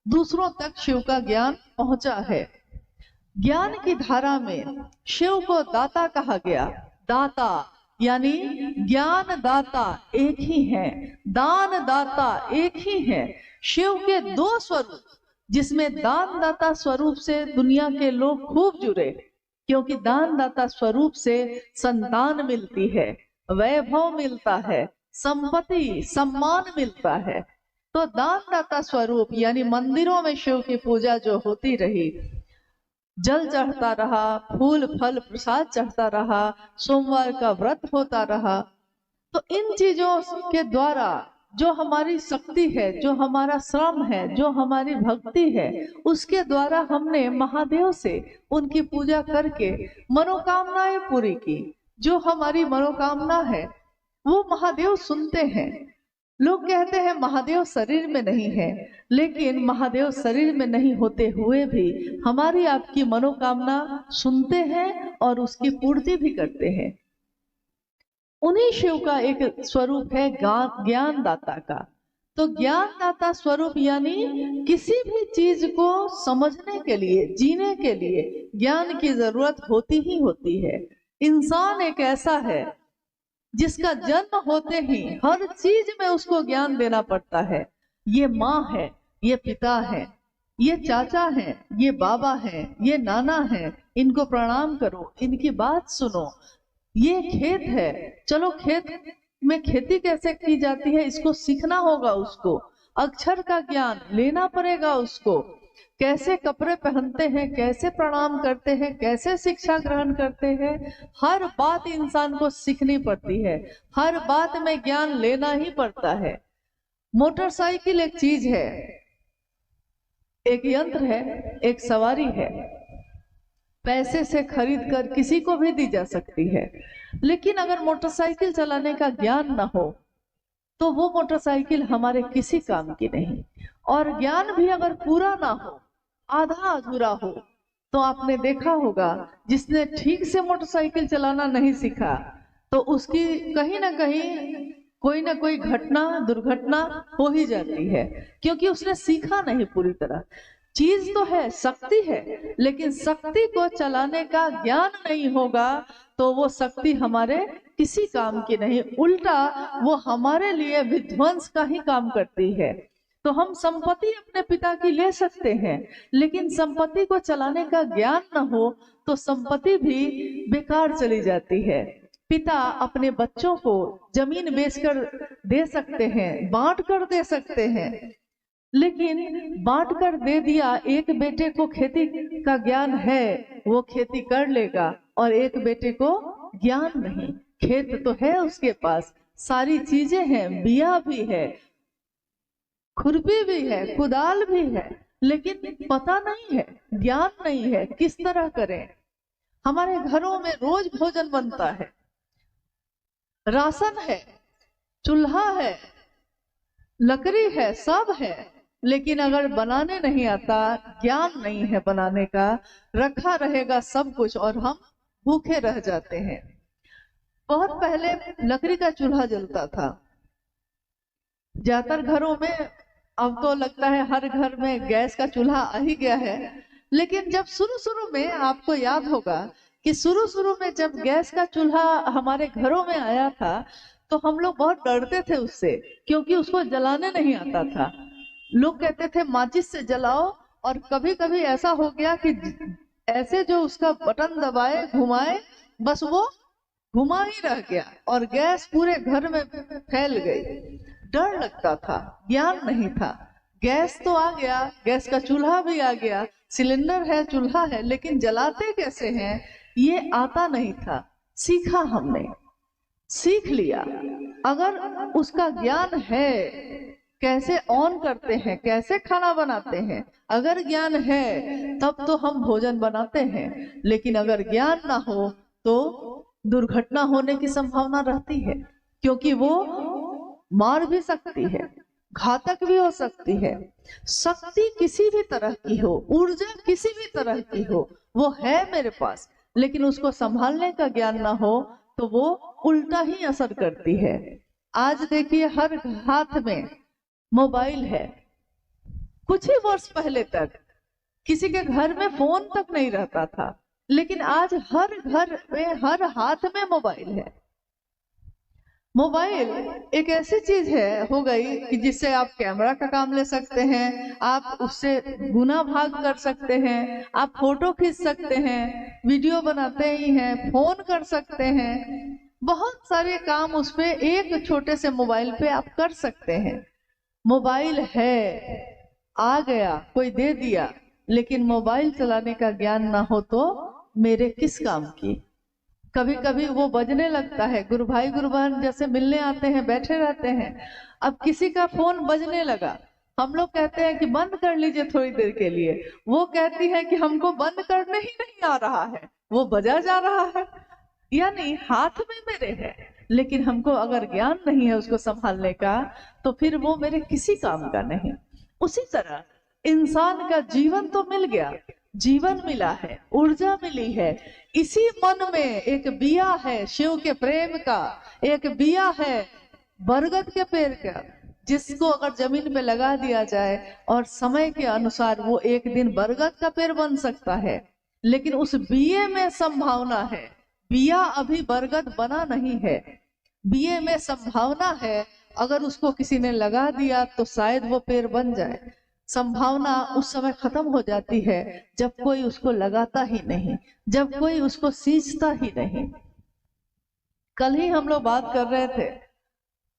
दूसरों तक शिव का ज्ञान पहुंचा है। ज्ञान की धारा में शिव को दाता कहा गया। दाता यानी ज्ञान दाता एक ही है, दान दाता एक ही है। शिव के दो स्वरूप, जिसमें दान दाता स्वरूप से दुनिया के लोग खूब जुड़े, क्योंकि दान दाता स्वरूप से संतान मिलती है, वैभव मिलता है, संपत्ति सम्मान मिलता है। तो दान दाता स्वरूप यानी मंदिरों में शिव की पूजा जो होती रही, जल चढ़ता रहा, फूल फल प्रसाद चढ़ता रहा, सोमवार का व्रत होता रहा, तो इन चीजों के द्वारा जो हमारी शक्ति है, जो हमारा श्रम है, जो हमारी भक्ति है, उसके द्वारा हमने महादेव से उनकी पूजा करके मनोकामनाएं पूरी की। जो हमारी मनोकामना है वो महादेव सुनते हैं। लोग कहते हैं महादेव शरीर में नहीं है, लेकिन महादेव शरीर में नहीं होते हुए भी हमारी आपकी मनोकामना सुनते हैं और उसकी पूर्ति भी करते हैं। उन्हीं शिव का एक स्वरूप है ज्ञान दाता का। तो ज्ञान दाता स्वरूप यानी किसी भी चीज को समझने के लिए, जीने के लिए ज्ञान की जरूरत होती ही होती है। इंसान एक ऐसा है जिसका जन्म होते ही हर चीज में उसको ज्ञान देना पड़ता है। ये माँ है, ये पिता है, ये चाचा है, ये बाबा है, ये नाना है, इनको प्रणाम करो, इनकी बात सुनो। ये खेत है, चलो खेत में खेती कैसे की जाती है इसको सीखना होगा, उसको अक्षर का ज्ञान लेना पड़ेगा, उसको कैसे कपड़े पहनते हैं, कैसे प्रणाम करते हैं, कैसे शिक्षा ग्रहण करते हैं, हर बात इंसान को सीखनी पड़ती है, हर बात में ज्ञान लेना ही पड़ता है। मोटरसाइकिल एक चीज है, एक यंत्र है, एक सवारी है, पैसे से खरीद कर किसी को भी दी जा सकती है। लेकिन अगर मोटरसाइकिल चलाने का ज्ञान ना हो तो वो मोटरसाइकिल हमारे किसी काम की नहीं। और ज्ञान भी अगर पूरा ना हो, आधा अधूरा हो, तो आपने देखा होगा जिसने ठीक से मोटरसाइकिल चलाना नहीं सीखा तो उसकी कहीं ना कोई घटना, दुर्घटना हो ही जाती है, क्योंकि उसने सीखा नहीं पूरी तरह। चीज तो है, शक्ति है, लेकिन शक्ति को चलाने का ज्ञान नहीं होगा तो वो शक्ति हमारे किसी काम की नहीं, उल्टा वो हमारे लिए विध्वंस का ही काम करती है। तो हम संपत्ति अपने पिता की ले सकते हैं, लेकिन संपत्ति को चलाने का ज्ञान न हो तो संपत्ति भी बेकार चली जाती है। पिता अपने बच्चों को जमीन बेचकर दे सकते हैं, बांट कर दे सकते हैं, लेकिन बांट कर दे दिया, एक बेटे को खेती का ज्ञान है वो खेती कर लेगा, और एक बेटे को ज्ञान नहीं। खेत तो है उसके पास, सारी चीजें हैं, बिया भी है, खुरपी भी है, कुदाल भी है, लेकिन पता नहीं है, ज्ञान नहीं है किस तरह करें। हमारे घरों में रोज भोजन बनता है, राशन है, चूल्हा है, लकड़ी है, सब है, लेकिन अगर बनाने नहीं आता, ज्ञान नहीं है बनाने का, रखा रहेगा सब कुछ और हम भूखे रह जाते हैं। बहुत पहले लकड़ी का चूल्हा जलता था, ज्यादातर घरों में, अब तो लगता है हर घर में गैस का चूल्हा आ ही गया है, लेकिन जब शुरू शुरू में, आपको याद होगा कि शुरू में जब गैस का चूल्हा हमारे घरों में आया था तो हम लोग बहुत डरते थे उससे, क्योंकि उसको जलाने नहीं आता था। लोग कहते थे माचिस से जलाओ, और कभी कभी ऐसा हो गया कि ऐसे जो उसका बटन दबाए घुमाए, बस वो घुमा ही रह गया और गैस पूरे घर में फैल गई। डर लगता था, ज्ञान नहीं था। गैस तो आ गया, गैस का चूल्हा भी आ गया, सिलेंडर है, चूल्हा है, लेकिन जलाते कैसे हैं ये आता नहीं था। सीखा, हमने सीख लिया। अगर उसका ज्ञान है, कैसे ऑन करते हैं, कैसे खाना बनाते हैं, अगर ज्ञान है तब तो हम भोजन बनाते हैं, लेकिन अगर ज्ञान ना हो तो दुर्घटना होने की संभावना रहती है, क्योंकि वो मार भी सकती है, घातक भी हो सकती है। शक्ति किसी भी तरह की हो, ऊर्जा किसी भी तरह की हो, वो है मेरे पास, लेकिन उसको संभालने का ज्ञान ना हो तो वो उल्टा ही असर करती है। आज देखिए हर हाथ में मोबाइल है। कुछ ही वर्ष पहले तक किसी के घर में फोन तक नहीं रहता था, लेकिन आज हर घर में, हर हाथ में मोबाइल है। मोबाइल एक ऐसी चीज है हो गई कि जिससे आप कैमरा का काम ले सकते हैं, आप उससे गुना भाग कर सकते हैं, आप फोटो खींच सकते हैं, वीडियो बनाते ही हैं, फोन कर सकते हैं, बहुत सारे काम उस पे एक छोटे से मोबाइल पे आप कर सकते हैं। मोबाइल है, आ गया, कोई दे दिया, लेकिन मोबाइल चलाने का ज्ञान ना हो तो मेरे किस काम की। कभी कभी वो बजने लगता है, गुरु भाई गुरु बहन जैसे मिलने आते हैं, बैठे रहते हैं, अब किसी का फोन बजने लगा, हम लोग कहते हैं कि बंद कर लीजिए थोड़ी देर के लिए, वो कहती है कि हमको बंद करने ही नहीं आ रहा है, वो बजा जा रहा है, यानी हाथ में मेरे है, लेकिन हमको अगर ज्ञान नहीं है उसको संभालने का तो फिर वो मेरे किसी काम का नहीं। उसी तरह इंसान का जीवन तो मिल गया, जीवन मिला है, ऊर्जा मिली है, इसी मन में एक बिया है शिव के प्रेम का, एक बिया है बरगद के पेड़ का, जिसको अगर जमीन पे लगा दिया जाए और समय के अनुसार वो एक दिन बरगद का पेड़ बन सकता है। लेकिन उस बिये में संभावना है, बिया अभी बरगद बना नहीं है, बिये में संभावना है, अगर उसको किसी ने लगा दिया तो शायद वो पेड़ बन जाए। संभावना उस समय खत्म हो जाती है जब कोई उसको लगाता ही नहीं, जब कोई उसको सींचता ही नहीं। कल ही हम लोग बात कर रहे थे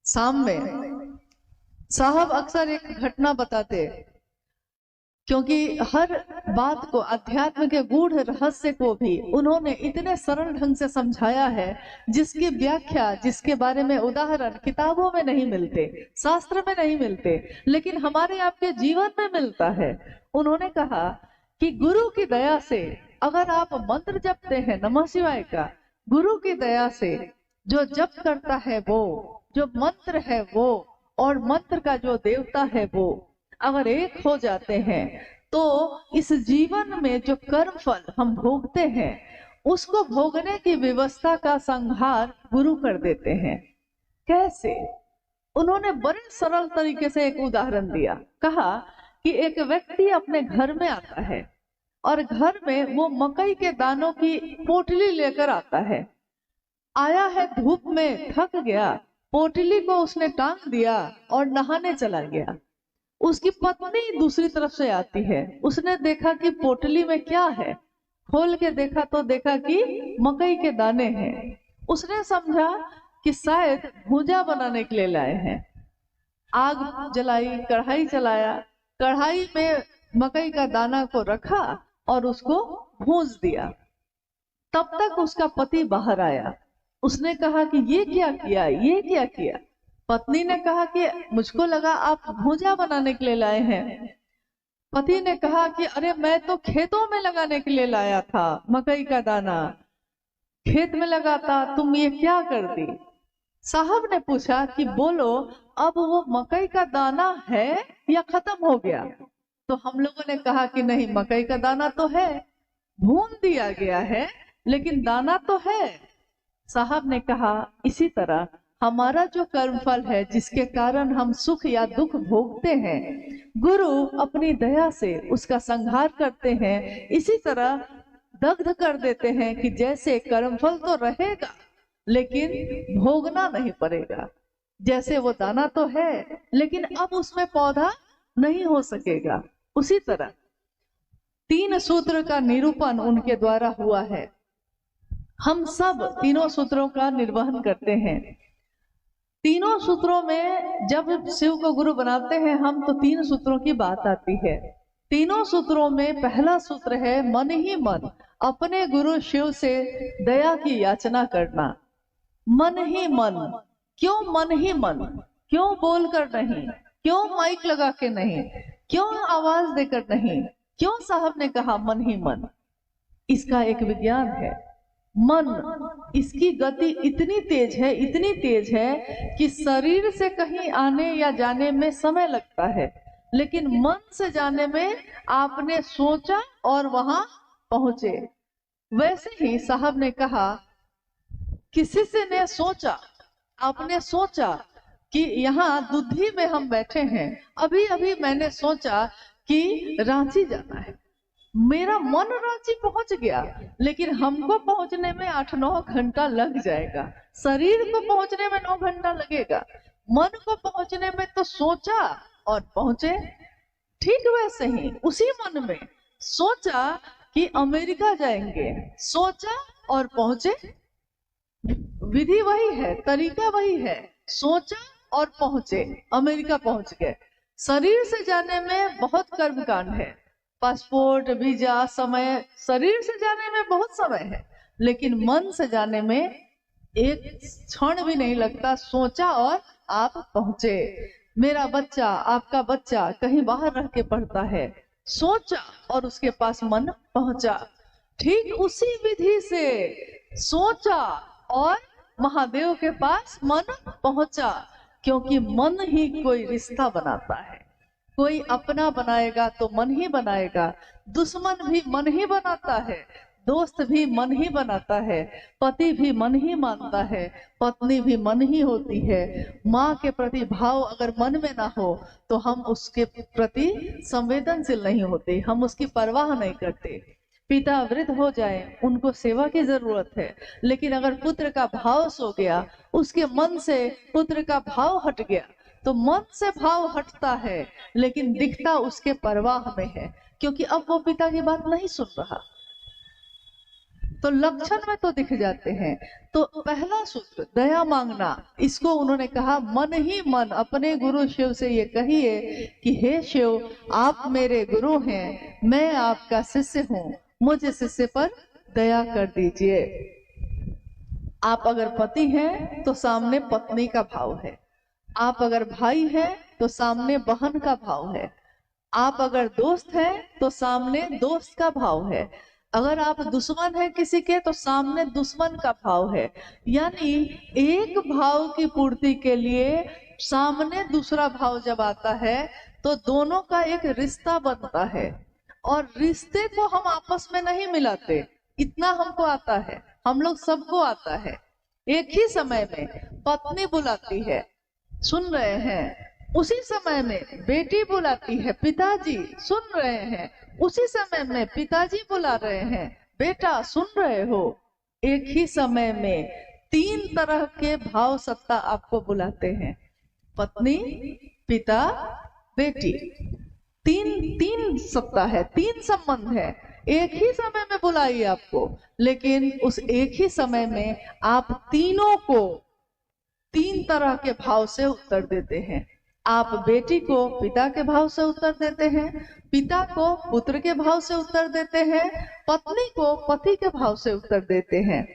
शाम में, साहब अक्सर एक घटना बताते, क्योंकि हर बात को, अध्यात्म के गूढ़ रहस्य को भी उन्होंने इतने सरल ढंग से समझाया है जिसकी व्याख्या, जिसके बारे में उदाहरण किताबों में नहीं मिलते, शास्त्र में नहीं मिलते, लेकिन हमारे आपके जीवन में मिलता है। उन्होंने कहा कि गुरु की दया से अगर आप मंत्र जपते हैं नमः शिवाय का, गुरु की दया से जो जप करता है वो, जो मंत्र है वो, और मंत्र का जो देवता है वो अगर एक हो जाते हैं तो इस जीवन में जो कर्म फल हम भोगते हैं उसको भोगने की व्यवस्था का संहार गुरु कर देते हैं। कैसे? उन्होंने बड़े सरल तरीके से एक उदाहरण दिया। कहा कि एक व्यक्ति अपने घर में आता है और घर में वो मकई के दानों की पोटली लेकर आता है। आया है धूप में, थक गया, पोटली को उसने टांग दिया और नहाने चला गया। उसकी पत्नी दूसरी तरफ से आती है, उसने देखा कि पोटली में क्या है, खोल के देखा तो देखा कि मकई के दाने हैं। उसने समझा कि शायद भुजा बनाने के लिए लाए हैं। आग जलाई, कढ़ाई चलाया, कढ़ाई में मकई का दाना को रखा और उसको भूंज दिया। तब तक उसका पति बाहर आया। उसने कहा कि ये क्या किया, ये क्या किया? पत्नी ने कहा कि मुझको लगा आप भूजा बनाने के लिए लाए हैं। पति ने कहा कि अरे मैं तो खेतों में लगाने के लिए लाया था, मकई का दाना खेत में लगाता, तुम ये क्या कर दी? साहब ने पूछा कि बोलो, अब वो मकई का दाना है या खत्म हो गया? तो हम लोगों ने कहा कि नहीं, मकई का दाना तो है, भून दिया गया है लेकिन दाना तो है। साहब ने कहा इसी तरह हमारा जो कर्मफल है, जिसके कारण हम सुख या दुख भोगते हैं, गुरु अपनी दया से उसका संहार करते हैं। इसी तरह दग्ध कर देते हैं कि जैसे कर्मफल तो रहेगा लेकिन भोगना नहीं पड़ेगा। जैसे वो दाना तो है लेकिन अब उसमें पौधा नहीं हो सकेगा। उसी तरह 3 सूत्र का निरूपण उनके द्वारा हुआ है। हम सब तीनों सूत्रों का निर्वहन करते हैं। तीनों सूत्रों में जब शिव को गुरु बनाते हैं हम, तो 3 सूत्रों की बात आती है। तीनों सूत्रों में पहला सूत्र है मन ही मन अपने गुरु शिव से दया की याचना करना। मन ही मन, क्यों मन ही मन? क्यों बोलकर नहीं? क्यों माइक लगा के नहीं? क्यों आवाज देकर नहीं? क्यों साहब ने कहा मन ही मन? इसका एक विज्ञान है। मन, इसकी गति इतनी तेज है, इतनी तेज है कि शरीर से कहीं आने या जाने में समय लगता है, लेकिन मन से जाने में आपने सोचा और वहां पहुंचे। वैसे ही साहब ने कहा किसी से ने सोचा, आपने सोचा कि यहाँ दुधी में हम बैठे हैं, अभी अभी मैंने सोचा कि रांची जाना है, मेरा मन रांची पहुंच गया, लेकिन हमको पहुंचने में 8-9 घंटा लग जाएगा। शरीर को पहुंचने में 9 घंटा लगेगा, मन को पहुंचने में तो सोचा और पहुंचे। ठीक वैसे ही उसी मन में सोचा कि अमेरिका जाएंगे, सोचा और पहुंचे। विधि वही है, तरीका वही है, सोचा और पहुंचे, अमेरिका पहुंच गए। शरीर से जाने में बहुत कर्मकांड है, पासपोर्ट, वीजा, समय। शरीर से जाने में बहुत समय है, लेकिन मन से जाने में एक क्षण भी नहीं लगता। सोचा और आप पहुंचे। मेरा बच्चा, आपका बच्चा कहीं बाहर रह के पढ़ता है, सोचा और उसके पास मन पहुंचा। ठीक उसी विधि से सोचा और महादेव के पास मन पहुंचा, क्योंकि मन ही कोई रिश्ता बनाता है। कोई अपना बनाएगा तो मन ही बनाएगा, दुश्मन भी मन ही बनाता है, दोस्त भी मन ही बनाता है, पति भी मन ही मानता है, पत्नी भी मन ही होती है। माँ के प्रति भाव अगर मन में ना हो तो हम उसके प्रति संवेदनशील नहीं होते, हम उसकी परवाह नहीं करते। पिता वृद्ध हो जाए, उनको सेवा की जरूरत है, लेकिन अगर पुत्र का भाव सो गया, उसके मन से पुत्र का भाव हट गया, तो मन से भाव हटता है लेकिन दिखता उसके परवाह में है, क्योंकि अब वो पिता की बात नहीं सुन रहा, तो लक्षण में तो दिख जाते हैं। तो पहला सूत्र दया मांगना, इसको उन्होंने कहा मन ही मन अपने गुरु शिव से ये कहिए कि हे शिव, आप मेरे गुरु हैं, मैं आपका शिष्य हूँ, मुझे शिष्य पर दया कर दीजिए। आप अगर पति हैं तो सामने पत्नी का भाव है, आप अगर भाई हैं तो सामने बहन का भाव है, आप अगर दोस्त हैं तो सामने दोस्त का भाव है, अगर आप दुश्मन हैं किसी के तो सामने दुश्मन का भाव है। यानी एक भाव की पूर्ति के लिए सामने दूसरा भाव जब आता है तो दोनों का एक रिश्ता बनता है, और रिश्ते को हम आपस में नहीं मिलाते, इतना हमको आता है, हम लोग सबको आता है। एक ही समय में पत्नी बुलाती है, सुन रहे हैं, उसी समय में बेटी बुलाती है, पिताजी सुन रहे हैं, उसी समय में पिताजी बुला रहे हैं, बेटा सुन रहे हो। एक ही समय में 3 तरह के भाव सत्ता आपको बुलाते हैं, पत्नी, पिता, बेटी। तीन सत्ता है, 3 संबंध है, एक ही समय में बुलाई आपको, लेकिन उस एक ही समय में आप तीनों को 3 तरह के भाव से उत्तर देते हैं। आप बेटी को पिता के भाव से उत्तर देते हैं, पिता को पुत्र के भाव से उत्तर देते हैं, पत्नी को पति के भाव से उत्तर देते हैं।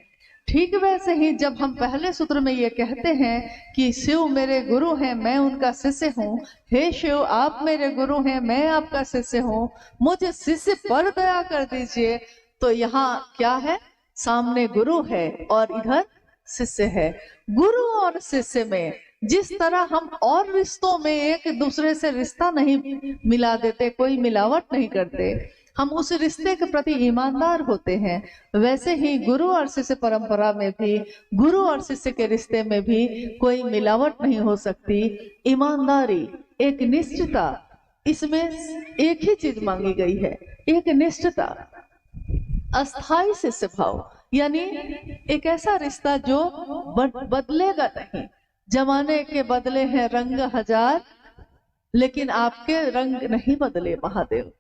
ठीक वैसे ही जब हम पहले सूत्र में ये कहते हैं कि शिव मेरे गुरु हैं, मैं उनका शिष्य हूँ, हे शिव आप मेरे गुरु हैं, मैं आपका शिष्य हूँ, मुझे शिष्य पर दया कर दीजिए, तो यहाँ क्या है, सामने गुरु है और इधर शिष्य है। गुरु और शिष्य में जिस तरह हम और रिश्तों में एक दूसरे से रिश्ता नहीं मिला देते, कोई मिलावट नहीं करते, हम उस रिश्ते के प्रति ईमानदार होते हैं, वैसे ही गुरु और शिष्य परंपरा में भी, गुरु और शिष्य के रिश्ते में भी कोई मिलावट नहीं हो सकती। ईमानदारी, एक निष्ठता, इसमें एक ही चीज मांगी गई है, एक निष्ठता, अस्थाई शिष्य भाव, यानी एक ऐसा रिश्ता जो बदलेगा नहीं। जमाने के बदले हैं रंग हजार, लेकिन आपके रंग नहीं बदले महादेव।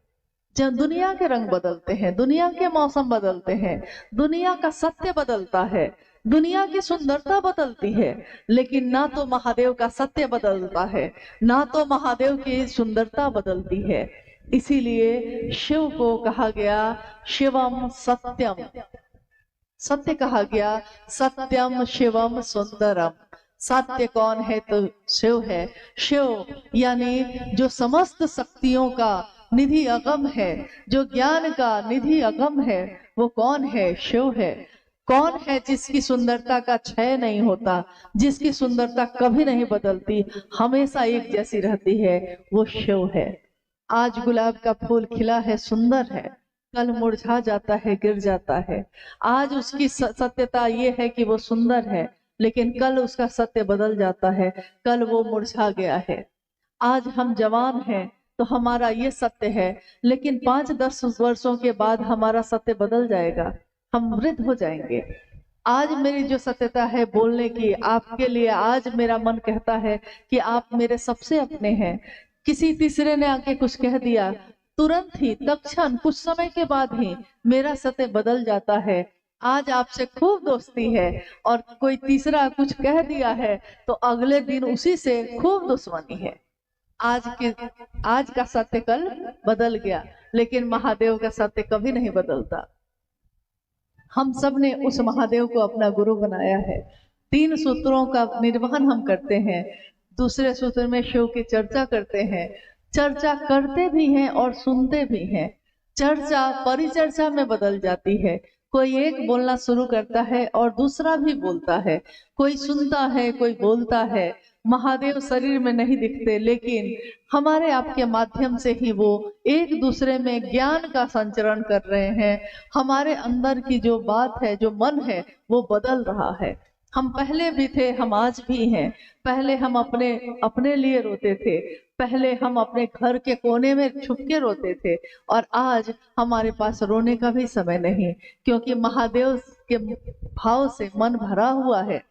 जब दुनिया के रंग बदलते हैं, दुनिया के मौसम बदलते हैं, दुनिया का सत्य बदलता है, दुनिया की सुंदरता बदलती है, लेकिन ना तो महादेव का सत्य बदलता है, ना तो महादेव की सुंदरता बदलती है। इसीलिए शिव को कहा गया शिवम सत्यम, सत्य कहा गया, सत्यम शिवम सुंदरम। सत्य कौन है तो शिव है। शिव यानी जो समस्त शक्तियों का निधि अगम है, जो ज्ञान का निधि अगम है, वो कौन है, शिव है। कौन है जिसकी सुंदरता का क्षय नहीं होता, जिसकी सुंदरता कभी नहीं बदलती, हमेशा एक जैसी रहती है, वो शिव है। आज गुलाब का फूल खिला है, सुंदर है, कल मुरझा जाता है, गिर जाता है। आज उसकी सत्यता ये है कि वो सुंदर है, लेकिन कल उसका सत्य बदल जाता है, कल वो मुरझा गया है। आज हम जवान हैं तो हमारा ये सत्य है, लेकिन 5-10 वर्षों के बाद हमारा सत्य बदल जाएगा, हम वृद्ध हो जाएंगे। आज मेरी जो सत्यता है बोलने की आपके लिए, आज मेरा मन कहता है कि आप मेरे सबसे अपने हैं। किसी तीसरे ने आके कुछ कह दिया, तुरंत ही तत्क्षण कुछ समय के बाद ही मेरा सत्य बदल जाता है। आज आपसे खूब दोस्ती है और कोई तीसरा कुछ कह दिया है तो अगले दिन उसी से खूब दुश्मनी है। आज का सत्य कल बदल गया, लेकिन महादेव का सत्य कभी नहीं बदलता। हम सब ने उस महादेव को अपना गुरु बनाया है। 3 सूत्रों का निर्वहन हम करते हैं। दूसरे सूत्र में शिव की चर्चा करते हैं, चर्चा करते भी हैं और सुनते भी हैं। चर्चा परिचर्चा में बदल जाती है, कोई एक बोलना शुरू करता है और दूसरा भी बोलता है, कोई सुनता है, कोई बोलता है। महादेव शरीर में नहीं दिखते, लेकिन हमारे आपके माध्यम से ही वो एक दूसरे में ज्ञान का संचरण कर रहे हैं। हमारे अंदर की जो बात है, जो मन है, वो बदल रहा है। हम पहले भी थे, हम आज भी हैं। पहले हम अपने लिए रोते थे, पहले हम अपने घर के कोने में छुप के रोते थे, और आज हमारे पास रोने का भी समय नहीं, क्योंकि महादेव के भाव से मन भरा हुआ है।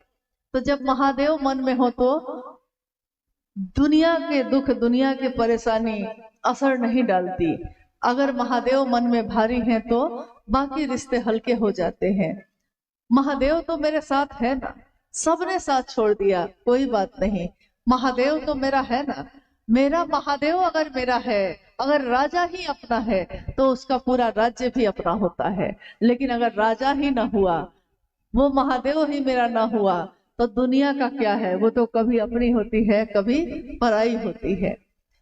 तो जब महादेव मन में हो तो दुनिया के दुख, दुनिया की परेशानी असर नहीं डालती। अगर महादेव मन में भारी हैं तो बाकी रिश्ते हल्के हो जाते हैं। महादेव तो मेरे साथ है ना, सबने साथ छोड़ दिया, कोई बात नहीं, महादेव तो मेरा है ना। मेरा महादेव अगर मेरा है, अगर राजा ही अपना है तो उसका पूरा राज्य भी अपना होता है। लेकिन अगर राजा ही ना हुआ, वो महादेव ही मेरा ना हुआ, तो दुनिया का क्या है, वो तो कभी अपनी होती है, कभी पराई होती है।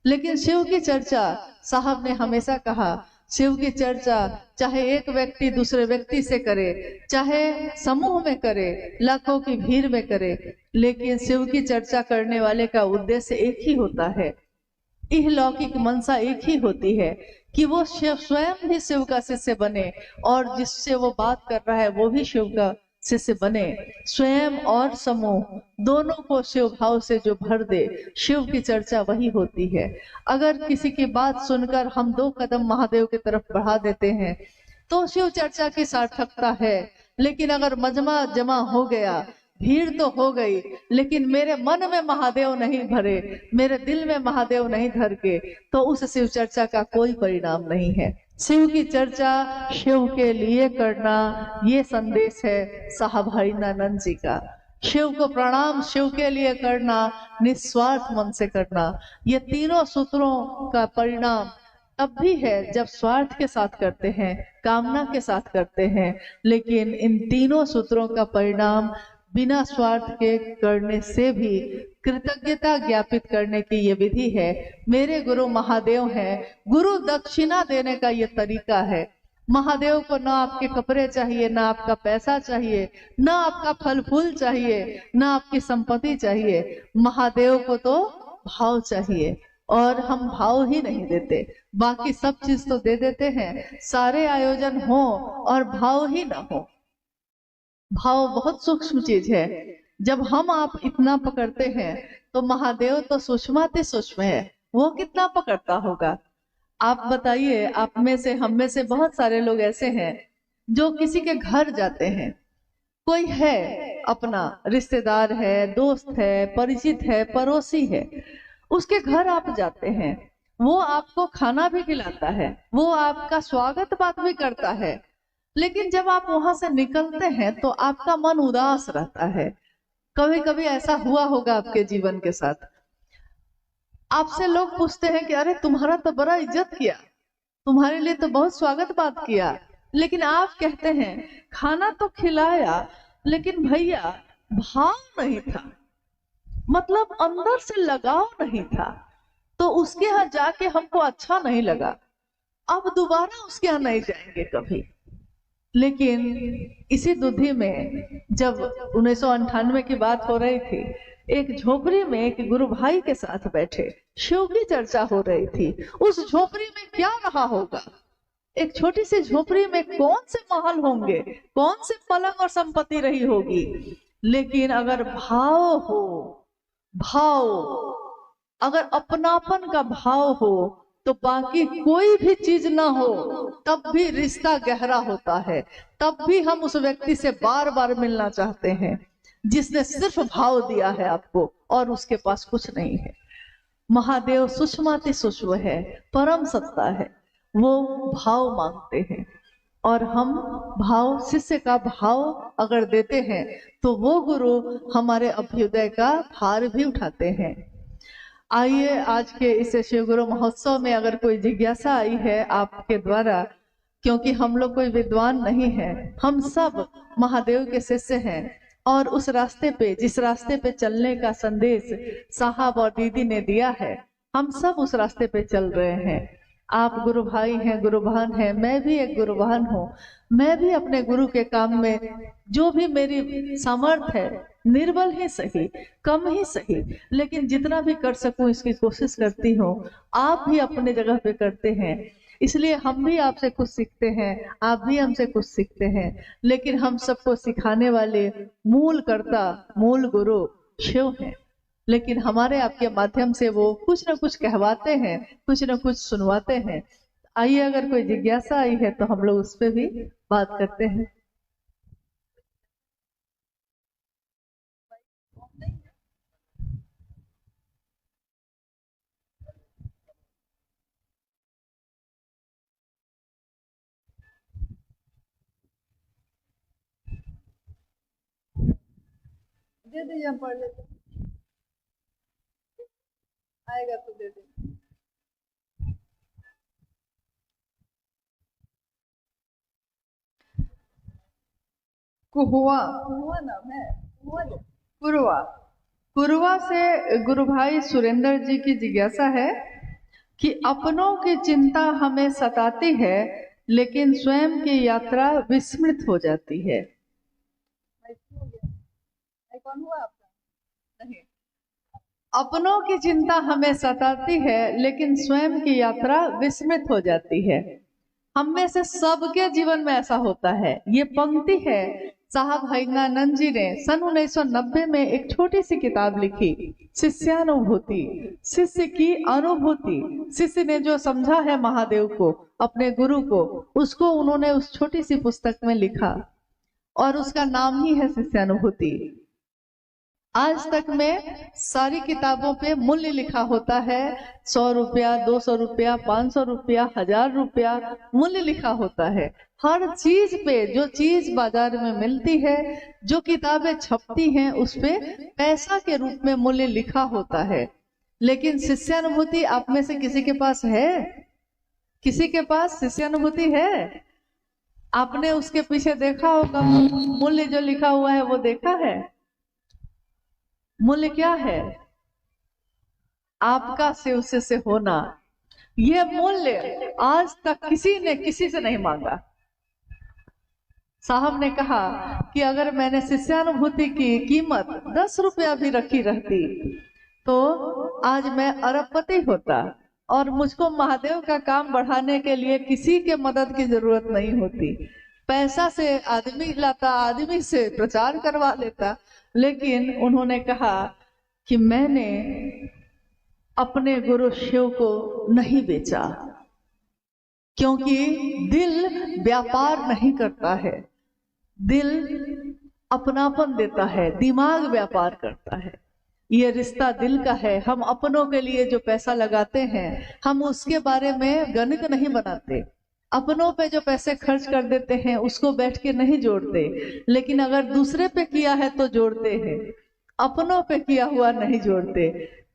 लेकिन शिव की चर्चा, साहब ने हमेशा कहा, शिव की चर्चा चाहे एक व्यक्ति दूसरे व्यक्ति से करे, चाहे समूह में करे, लाखों की भीड़ में करे, लेकिन शिव की चर्चा करने वाले का उद्देश्य एक ही होता है, इहलौकिक मनसा एक ही होती है कि वो स्वयं भी शिव का शिष्य बने, और जिससे वो बात कर रहा है वो भी शिव का शिष्य बने। स्वयं और समूह दोनों को शिव भाव से जो भर दे, शिव की चर्चा वही होती है। अगर किसी की बात सुनकर हम 2 कदम महादेव की तरफ बढ़ा देते हैं तो शिव चर्चा की सार्थकता है। लेकिन अगर मजमा जमा हो गया, भीड़ तो हो गई, लेकिन मेरे मन में महादेव नहीं भरे, मेरे दिल में महादेव नहीं धर के, तो उस शिव चर्चा का कोई परिणाम नहीं है। शिव की चर्चा शिव के लिए करना, ये संदेश है साहब हरिनानंद जी का। शिव को प्रणाम शिव के लिए करना, निस्वार्थ मन से करना, ये तीनों सूत्रों का परिणाम तब भी है जब स्वार्थ के साथ करते हैं, कामना के साथ करते हैं। लेकिन इन तीनों सूत्रों का परिणाम बिना स्वार्थ के करने से भी कृतज्ञता ज्ञापित करने की ये विधि है। मेरे गुरु महादेव हैं, गुरु दक्षिणा देने का ये तरीका है। महादेव को ना आपके कपड़े चाहिए, ना आपका पैसा चाहिए, ना आपका फल फूल चाहिए, ना आपकी संपत्ति चाहिए। महादेव को तो भाव चाहिए, और हम भाव ही नहीं देते, बाकी सब चीज तो दे देते हैं। सारे आयोजन हो और भाव ही ना हो। भाव बहुत सूक्ष्म चीज है। जब हम आप इतना पकड़ते हैं तो महादेव तो सूक्ष्माति सूक्ष्म है, वो कितना पकड़ता होगा। आप बताइए, आप में से हम में से बहुत सारे लोग ऐसे हैं जो किसी के घर जाते हैं, कोई है अपना रिश्तेदार है, दोस्त है, परिचित है, पड़ोसी है, उसके घर आप जाते हैं, वो आपको खाना भी खिलाता है, वो आपका स्वागत बात भी करता है, लेकिन जब आप वहां से निकलते हैं तो आपका मन उदास रहता है। कभी कभी ऐसा हुआ होगा आपके जीवन के साथ। आपसे लोग पूछते हैं कि अरे तुम्हारा तो बड़ा इज्जत किया, तुम्हारे लिए तो बहुत स्वागत बात किया, लेकिन आप कहते हैं खाना तो खिलाया लेकिन भैया भाव नहीं था, मतलब अंदर से लगाव नहीं था, तो उसके यहाँ जाके हमको अच्छा नहीं लगा, अब दोबारा उसके यहाँ नहीं जाएंगे कभी। लेकिन इसी दुधि में जब 1998 की बात हो रही थी, एक झोपड़ी में एक गुरु भाई के साथ बैठे शिव की चर्चा हो रही थी। उस झोपड़ी में क्या रहा होगा? एक छोटी सी झोपड़ी में कौन से महल होंगे, कौन से पलंग और संपत्ति रही होगी, लेकिन अगर भाव हो, भाव, अगर अपनापन का भाव हो तो बाकी कोई भी चीज ना हो तब भी रिश्ता गहरा होता है, तब भी हम उस व्यक्ति से बार बार मिलना चाहते हैं जिसने सिर्फ भाव दिया है आपको और उसके पास कुछ नहीं है। महादेव सूक्ष्माति सूक्ष्म है, परम सत्ता है, वो भाव मांगते हैं, और हम भाव, शिष्य का भाव अगर देते हैं तो वो गुरु हमारे अभ्युदय का भार भी उठाते हैं। आइए आज के इस शिव गुरु महोत्सव में अगर कोई जिज्ञासा आई है आपके द्वारा, क्योंकि हम लोग कोई विद्वान नहीं है, हम सब महादेव के शिष्य हैं, और उस रास्ते पे, जिस रास्ते पे चलने का संदेश साहब और दीदी ने दिया है, हम सब उस रास्ते पे चल रहे हैं। आप गुरु भाई हैं, गुरु बहन हैं, मैं भी एक गुरु बहन हूँ। मैं भी अपने गुरु के काम में जो भी मेरी सामर्थ है, निर्बल ही सही, कम ही सही, लेकिन जितना भी कर सकूं इसकी कोशिश करती हूँ। आप भी अपने जगह पे करते हैं, इसलिए हम भी आपसे कुछ सीखते हैं, आप भी हमसे कुछ सीखते हैं, लेकिन हम सबको सिखाने वाले मूल कर्ता, मूल गुरु शिव हैं। लेकिन हमारे आपके माध्यम से वो कुछ न कुछ कहवाते हैं, कुछ न कुछ सुनवाते हैं। आइए अगर कोई जिज्ञासा आई है तो हम लोग उस पर भी बात करते हैं। दे दीजिए, हम पढ़ लेते हैं, आएगा तो दे दे। कुहुआ, कुहुआ नाम है, कुरुआ। कुरुआ से गुरु भाई सुरेंद्र जी की जिज्ञासा है कि अपनों की चिंता हमें सताती है लेकिन स्वयं की यात्रा विस्मृत हो जाती है। कौन हुआ आपका? नहीं, अपनों की चिंता हमें सताती है लेकिन स्वयं की यात्रा विस्मृत हो जाती है। हम में से सबके जीवन में ऐसा होता है। ये पंक्ति है साहब हरिनानंद जी ने सन 1990 में एक छोटी सी किताब लिखी, शिष्यानुभूति, शिष्य की अनुभूति। शिष्य ने जो समझा है महादेव को, अपने गुरु को, उसको उन्होंने उस छोटी सी पुस्तक में लिखा, और उसका नाम ही है शिष्यानुभूति। आज तक में सारी किताबों पे मूल्य लिखा होता है, 100 रुपया, 200 रुपया, 500 रुपया, 1000 रुपया मूल्य लिखा होता है। हर चीज पे, जो चीज बाजार में मिलती है, जो किताबें छपती हैं, उस पे पैसा के रूप में मूल्य लिखा होता है। लेकिन शिष्यानुभूति आप में से किसी के पास है? किसी के पास शिष्यानुभूति है? आपने उसके पीछे देखा होगा, मूल्य जो लिखा हुआ है वो देखा है? मूल्य क्या है? आपका से उससे से होना। यह मूल्य आज तक किसी ने किसी से नहीं मांगा। साहब ने कहा कि अगर मैंने शिष्यानुभूति की कीमत 10 रुपया भी रखी रहती तो आज मैं अरबपति होता, और मुझको महादेव का काम बढ़ाने के लिए किसी के मदद की जरूरत नहीं होती। पैसा से आदमी लाता, आदमी से प्रचार करवा लेता। लेकिन उन्होंने कहा कि मैंने अपने गुरु शिव को नहीं बेचा, क्योंकि दिल व्यापार नहीं करता है, दिल अपनापन देता है, दिमाग व्यापार करता है। ये रिश्ता दिल का है। हम अपनों के लिए जो पैसा लगाते हैं, हम उसके बारे में गणित नहीं बनाते। अपनों पे जो पैसे खर्च कर देते हैं उसको बैठ के नहीं जोड़ते, लेकिन अगर दूसरे पे किया है तो जोड़ते हैं। अपनों पे किया हुआ नहीं जोड़ते।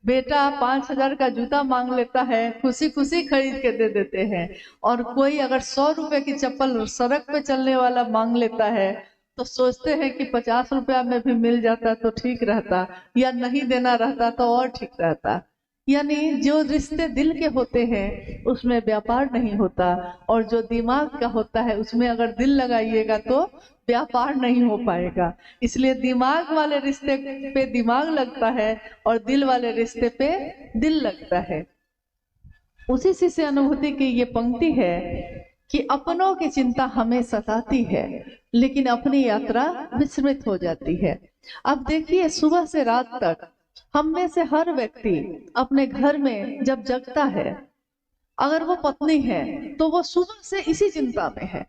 बेटा 5000 का जूता मांग लेता है, खुशी खुशी खरीद के दे देते हैं, और कोई अगर 100 रुपए की चप्पल सड़क पे चलने वाला मांग लेता है तो सोचते हैं कि 50 रुपया में भी मिल जाता तो ठीक रहता, या नहीं देना रहता तो और ठीक रहता। यानी जो रिश्ते दिल के होते हैं उसमें व्यापार नहीं होता, और जो दिमाग का होता है उसमें अगर दिल लगाइएगा तो व्यापार नहीं हो पाएगा। इसलिए दिमाग वाले रिश्ते पे दिमाग लगता है और दिल वाले रिश्ते पे दिल लगता है। उसी से अनुभूति की ये पंक्ति है कि अपनों की चिंता हमें सताती है, लेकिन अपनी यात्रा विस्मृत हो जाती है। अब देखिए, सुबह से रात तक हम में से हर व्यक्ति अपने घर में जब जगता है, अगर वो पत्नी है तो वो सुबह से इसी चिंता में है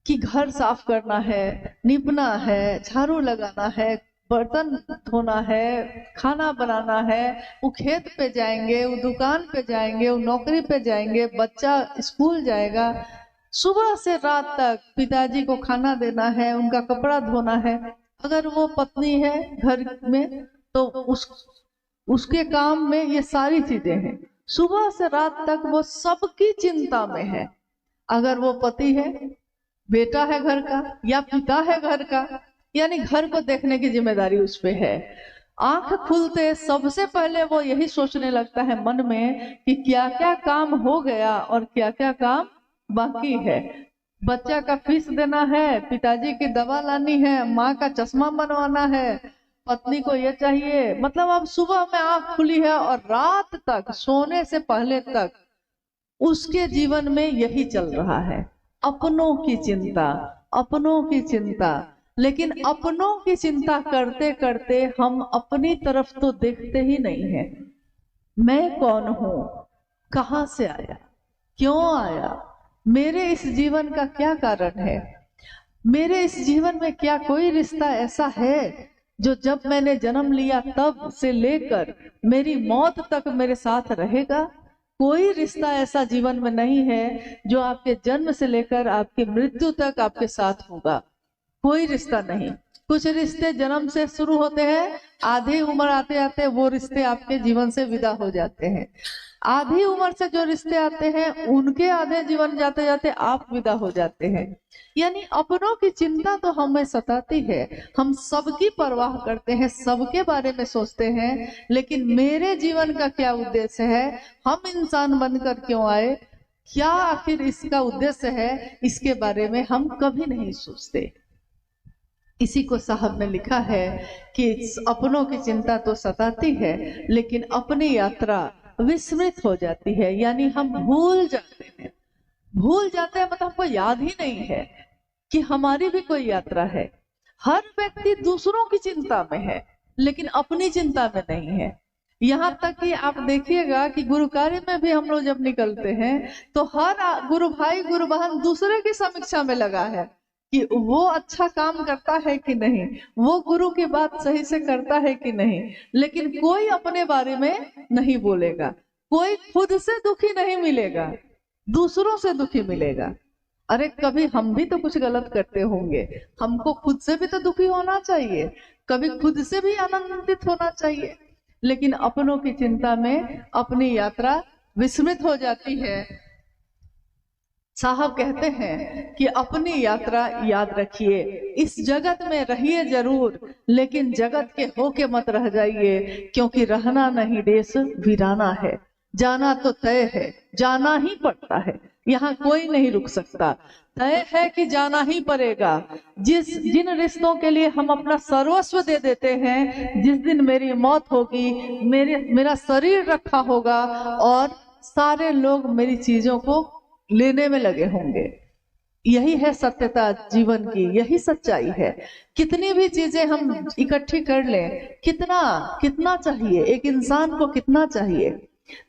कि घर साफ करना है, निपना है, झाड़ू लगाना है, बर्तन धोना है, खाना बनाना है, वो खेत पे जाएंगे, वो दुकान पे जाएंगे, वो नौकरी पे जाएंगे, बच्चा स्कूल जाएगा। सुबह से रात तक पिताजी को खाना देना है, उनका कपड़ा धोना है। अगर वो पत्नी है घर में तो उसके काम में ये सारी चीजें हैं। सुबह से रात तक वो सबकी चिंता में है। अगर वो पति है, बेटा है घर का, या पिता है घर का, यानी घर को देखने की जिम्मेदारी उस पे है। आंख खुलते सबसे पहले वो यही सोचने लगता है मन में कि क्या क्या काम हो गया और क्या क्या काम बाकी है। बच्चा का फीस देना है, पिताजी की दवा लानी है, माँ का चश्मा बनवाना है, पत्नी को ये चाहिए। मतलब अब सुबह में आंख खुली है और रात तक सोने से पहले तक उसके जीवन में यही चल रहा है, अपनों की चिंता, अपनों की चिंता। लेकिन अपनों की चिंता करते करते हम अपनी तरफ तो देखते ही नहीं है। मैं कौन हूं, कहां से आया, क्यों आया, मेरे इस जीवन का क्या कारण है, मेरे इस जीवन में क्या कोई रिश्ता ऐसा है जो जब मैंने जन्म लिया तब से लेकर मेरी मौत तक मेरे साथ रहेगा। कोई रिश्ता ऐसा जीवन में नहीं है जो आपके जन्म से लेकर आपकी मृत्यु तक आपके साथ होगा। कोई रिश्ता नहीं। कुछ रिश्ते जन्म से शुरू होते हैं, आधी उम्र आते आते वो रिश्ते आपके जीवन से विदा हो जाते हैं। आधी उम्र से जो रिश्ते आते हैं उनके आधे जीवन जाते जाते आप विदा हो जाते हैं। यानी अपनों की चिंता तो हमें सताती है। हम सबकी परवाह करते हैं, सबके बारे में सोचते हैं, लेकिन मेरे जीवन का क्या उद्देश्य है, हम इंसान बनकर क्यों आए, क्या आखिर इसका उद्देश्य है, इसके बारे में हम कभी नहीं सोचते। इसी को साहब ने लिखा है कि अपनों की चिंता तो सताती है, लेकिन अपनी यात्रा विस्मृत हो जाती है। यानी हम भूल जाते हैं, भूल जाते हैं मतलब हमको याद ही नहीं है कि हमारी भी कोई यात्रा है। हर व्यक्ति दूसरों की चिंता में है, लेकिन अपनी चिंता में नहीं है। यहाँ तक कि आप देखिएगा कि गुरु कार्य में भी हम लोग जब निकलते हैं तो हर गुरु भाई गुरु बहन दूसरे की समीक्षा में लगा है कि वो अच्छा काम करता है कि नहीं, वो गुरु की बात सही से करता है कि नहीं, लेकिन कोई अपने बारे में नहीं बोलेगा, कोई खुद से दुखी नहीं मिलेगा, दूसरों से दुखी मिलेगा। अरे कभी हम भी तो कुछ गलत करते होंगे, हमको खुद से भी तो दुखी होना चाहिए, कभी खुद से भी आनंदित होना चाहिए, लेकिन अपनों की चिंता में अपनी यात्रा विस्मृत हो जाती है। साहब कहते हैं कि अपनी यात्रा याद रखिए, इस जगत में रहिए जरूर, लेकिन जगत के होके मत रह जाइए, क्योंकि रहना नहीं देश वीराना है। जाना तो तय है, जाना ही पड़ता है, यहाँ कोई नहीं रुक सकता, तय है कि जाना ही पड़ेगा। जिन रिश्तों के लिए हम अपना सर्वस्व दे देते हैं, जिस दिन मेरी मौत होगी, मेरा शरीर रखा होगा और सारे लोग मेरी चीजों को लेने में लगे होंगे। यही है सत्यता जीवन की, यही सच्चाई है। कितनी भी चीजें हम इकट्ठी कर लें, कितना चाहिए एक इंसान को, कितना चाहिए।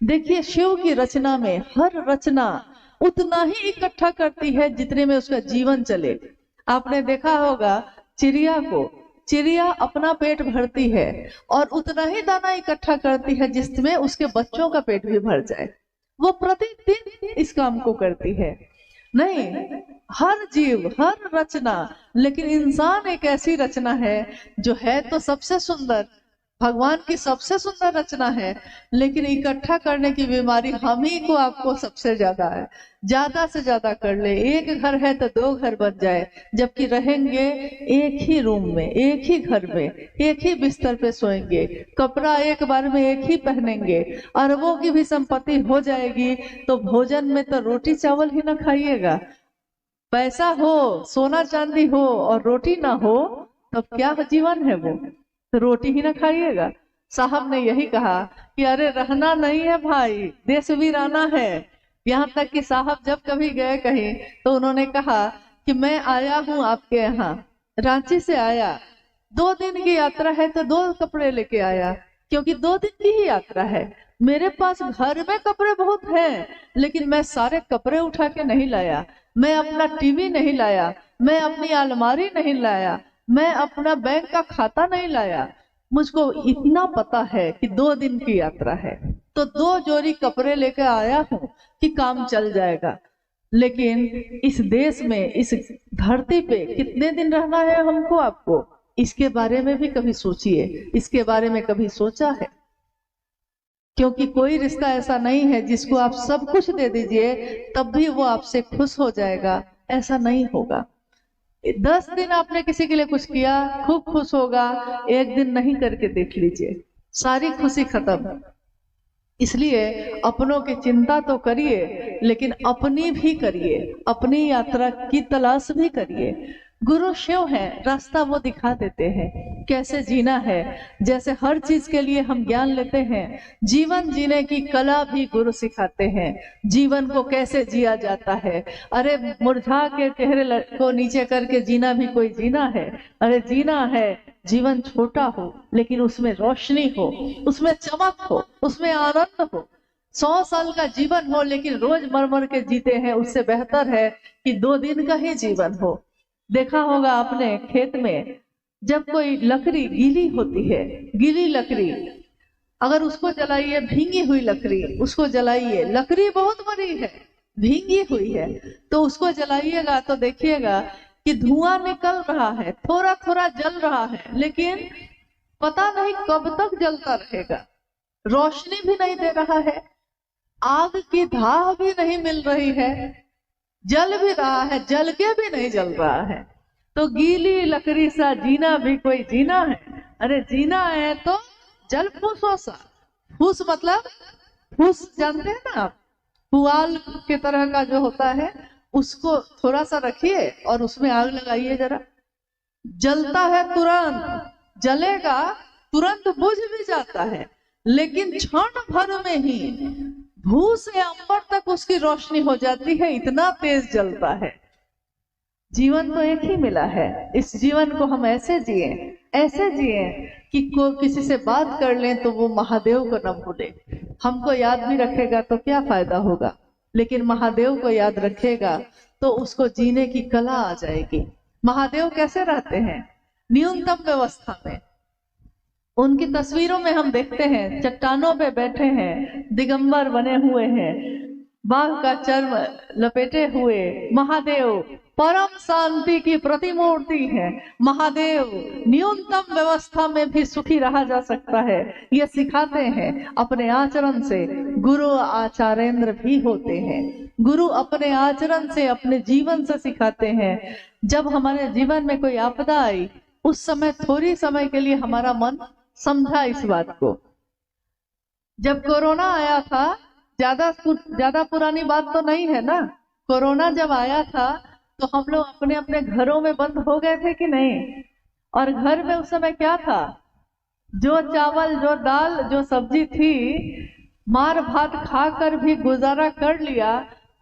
देखिए शिव की रचना में हर रचना उतना ही इकट्ठा करती है जितने में उसका जीवन चले। आपने देखा होगा चिड़िया अपना पेट भरती है और उतना ही दाना इकट्ठा करती है जिसमें उसके बच्चों का पेट भी भर जाए। वो प्रतिदिन इस काम को करती है। नहीं, हर जीव, हर रचना, लेकिन इंसान एक ऐसी रचना है जो है तो सबसे सुंदर, भगवान की सबसे सुंदर रचना है, लेकिन इकट्ठा करने की बीमारी हम ही को, आपको सबसे ज्यादा है। ज्यादा से ज्यादा कर ले, एक घर है तो 2 घर बन जाए, जबकि रहेंगे एक ही रूम में, एक ही घर में, एक ही बिस्तर पे सोएंगे, कपड़ा एक बार में एक ही पहनेंगे, अरबों की भी संपत्ति हो जाएगी, तो भोजन में तो रोटी चावल ही ना खाइएगा। पैसा हो, सोना चांदी हो और रोटी ना हो, तब क्या जीवन है वो? तो रोटी ही ना खाइएगा। साहब ने यही कहा कि अरे रहना नहीं है भाई, देश वीराना है। यहाँ तक कि साहब जब कभी गए कहीं तो उन्होंने कहा कि मैं आया हूँ आपके यहाँ, रांची से आया, 2 दिन की यात्रा है तो 2 कपड़े लेके आया, क्योंकि 2 दिन की ही यात्रा है। मेरे पास घर में कपड़े बहुत हैं, लेकिन मैं सारे कपड़े उठा के नहीं लाया, मैं अपना टीवी नहीं लाया, मैं अपनी अलमारी नहीं लाया, मैं अपना बैंक का खाता नहीं लाया। मुझको इतना पता है कि 2 दिन की यात्रा है, तो 2 जोड़ी कपड़े लेकर आया हूँ कि काम चल जाएगा। लेकिन इस देश में, इस धरती पे कितने दिन रहना है हमको, आपको? इसके बारे में भी कभी सोचिए, इसके बारे में कभी सोचा है? क्योंकि कोई रिश्ता ऐसा नहीं है जिसको आप सब कुछ दे दीजिए तब भी वो आपसे खुश हो जाएगा, ऐसा नहीं होगा। 10 दिन आपने किसी के लिए कुछ किया, खूब खुश होगा, 1 दिन नहीं करके देख लीजिए, सारी खुशी खत्म। इसलिए अपनों की चिंता तो करिए, लेकिन अपनी भी करिए, अपनी यात्रा की तलाश भी करिए। गुरु शिव है, रास्ता वो दिखा देते हैं कैसे जीना है। जैसे हर चीज के लिए हम ज्ञान लेते हैं, जीवन जीने की कला भी गुरु सिखाते हैं, जीवन को कैसे जिया जाता है। अरे मुरझा के चेहरे को नीचे करके जीना भी कोई जीना है? अरे जीना है, जीवन छोटा हो लेकिन उसमें रोशनी हो, उसमें चमक हो, उसमें आनंद हो। 100 साल का जीवन हो लेकिन रोज मर मर के जीते हैं, उससे बेहतर है कि 2 दिन का ही जीवन हो। देखा होगा आपने खेत में जब कोई लकड़ी गीली होती है, गीली लकड़ी अगर उसको जलाइए, भींगी हुई लकड़ी उसको जलाइए, लकड़ी बहुत बड़ी है, भींगी हुई है, तो उसको जलाइएगा तो देखिएगा कि धुआं निकल रहा है, थोड़ा थोड़ा जल रहा है, लेकिन पता नहीं कब तक जलता रहेगा, रोशनी भी नहीं दे रहा है, आग की धाह भी नहीं मिल रही है, जल भी रहा है, जल के भी नहीं जल रहा है। तो गीली लकड़ी सा जीना भी कोई जीना है? अरे जीना है तो जल फूसो सा। फूस मतलब, फूस जानते हैं ना आप, पुआल के तरह का जो होता है, उसको थोड़ा सा रखिए और उसमें आग लगाइए जरा, जलता है तुरंत, जलेगा तुरंत, बुझ भी जाता है, लेकिन क्षण भर में ही भू से अंबर तक उसकी रोशनी हो जाती है, इतना तेज जलता है। जीवन तो एक ही मिला है, इस जीवन को हम ऐसे जिए, ऐसे जिए कि किसी से बात कर लें तो वो महादेव को न भूले। हमको याद भी रखेगा तो क्या फायदा होगा, लेकिन महादेव को याद रखेगा तो उसको जीने की कला आ जाएगी। महादेव कैसे रहते हैं? न्यूनतम व्यवस्था में। उनकी तस्वीरों में हम देखते हैं चट्टानों पे बैठे हैं, दिगंबर बने हुए हैं, बाघ का चर्म लपेटे हुए महादेव परम शांति की प्रतिमूर्ति है। महादेव न्यूनतम व्यवस्था में भी सुखी रहा जा सकता है, ये सिखाते हैं अपने आचरण से। गुरु आचार्येंद्र भी होते हैं। गुरु अपने आचरण से, अपने जीवन से सिखाते हैं। जब हमारे जीवन में कोई आपदा आई, उस समय थोड़ी समय के लिए हमारा मन समझा इस बात को। जब कोरोना आया था, ज्यादा पुरानी बात तो नहीं है ना, कोरोना जब आया था तो हम लोग अपने अपने घरों में बंद हो गए थे कि नहीं? और घर में उस समय क्या था? जो चावल, जो दाल, जो सब्जी थी, मार भात खाकर भी गुजारा कर लिया,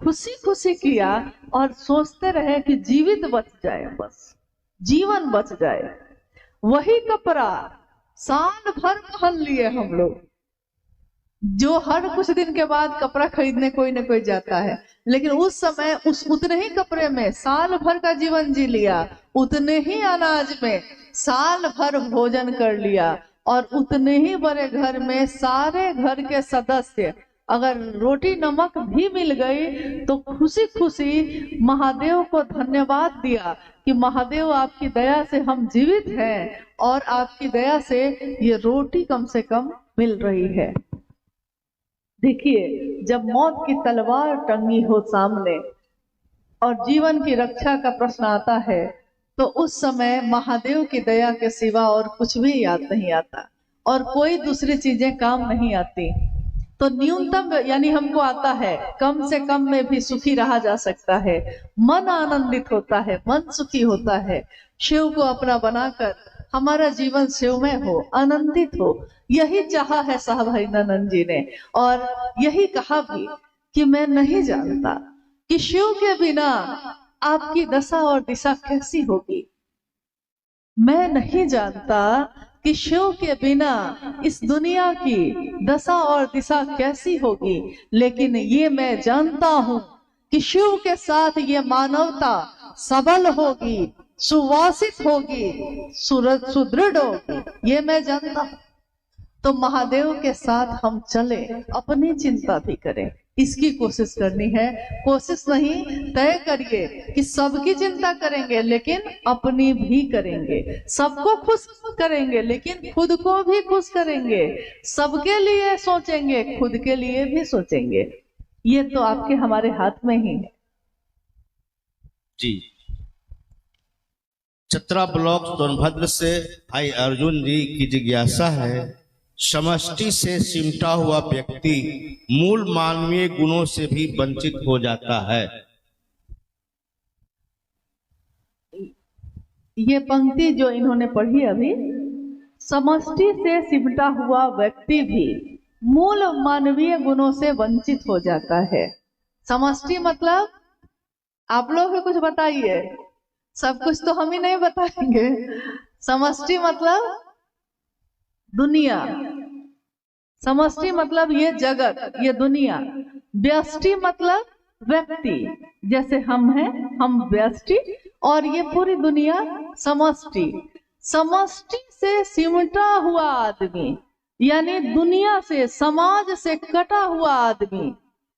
खुशी खुशी किया और सोचते रहे कि जीवित बच जाए, बस जीवन बच जाए। वही कपड़ा साल भर पहन लिए हम लोग। जो हर कुछ दिन के बाद कपड़ा खरीदने कोई ना कोई जाता है, लेकिन उस समय उतने ही कपड़े में साल भर का जीवन जी लिया, उतने ही अनाज में साल भर भोजन कर लिया, और उतने ही बड़े घर में सारे घर के सदस्य, अगर रोटी नमक भी मिल गई तो खुशी खुशी महादेव को धन्यवाद दिया कि महादेव आपकी दया से हम जीवित हैं और आपकी दया से ये रोटी कम से कम मिल रही है। देखिए, जब मौत की तलवार टंगी हो सामने और जीवन की रक्षा का प्रश्न आता है, तो उस समय महादेव की दया के सिवा और कुछ भी याद नहीं आता और कोई दूसरी चीजें काम नहीं आती। तो न्यूनतम यानी हमको आता है, कम से कम में भी सुखी रहा जा सकता है। मन आनंदित होता है, मन सुखी होता है। शिव को अपना बनाकर हमारा जीवन शिवमय हो, आनंदित हो, यही चाहा है साहब हरिनानंद जी ने। और यही कहा भी कि मैं नहीं जानता कि शिव के बिना आपकी दशा और दिशा कैसी होगी। मैं नहीं जानता कि शिव के बिना इस दुनिया की दशा और दिशा कैसी होगी, लेकिन ये मैं जानता हूं कि शिव के साथ ये मानवता सबल होगी, सुवासित होगी, सुदृढ़ होगी, ये मैं जानता हूं। तो महादेव के साथ हम चले, अपनी चिंता भी करें, इसकी कोशिश करनी है। कोशिश नहीं, तय करिए कि सबकी चिंता करेंगे लेकिन अपनी भी करेंगे, सबको खुश करेंगे लेकिन खुद को भी खुश करेंगे, सबके लिए सोचेंगे, खुद के लिए भी सोचेंगे। ये तो आपके हमारे हाथ में ही है। जी, चतरा ब्लॉक सोनभद्र से भाई अर्जुन जी की जिज्ञासा है, समष्टि से सिमटा हुआ व्यक्ति मूल मानवीय गुणों से भी वंचित हो जाता है। ये पंक्ति जो इन्होंने पढ़ी अभी, समष्टि से सिमटा हुआ व्यक्ति भी मूल मानवीय गुणों से वंचित हो जाता है। समष्टि मतलब आप लोग कुछ बताइए, सब कुछ तो हम ही नहीं बताएंगे। समष्टि मतलब दुनिया, समष्टि मतलब ये जगत, ये दुनिया। व्यष्टि मतलब व्यक्ति, जैसे हम हैं, हम व्यष्टि, और ये पूरी दुनिया समष्टि। समष्टि से सिमटा हुआ आदमी यानी दुनिया से, समाज से कटा हुआ आदमी।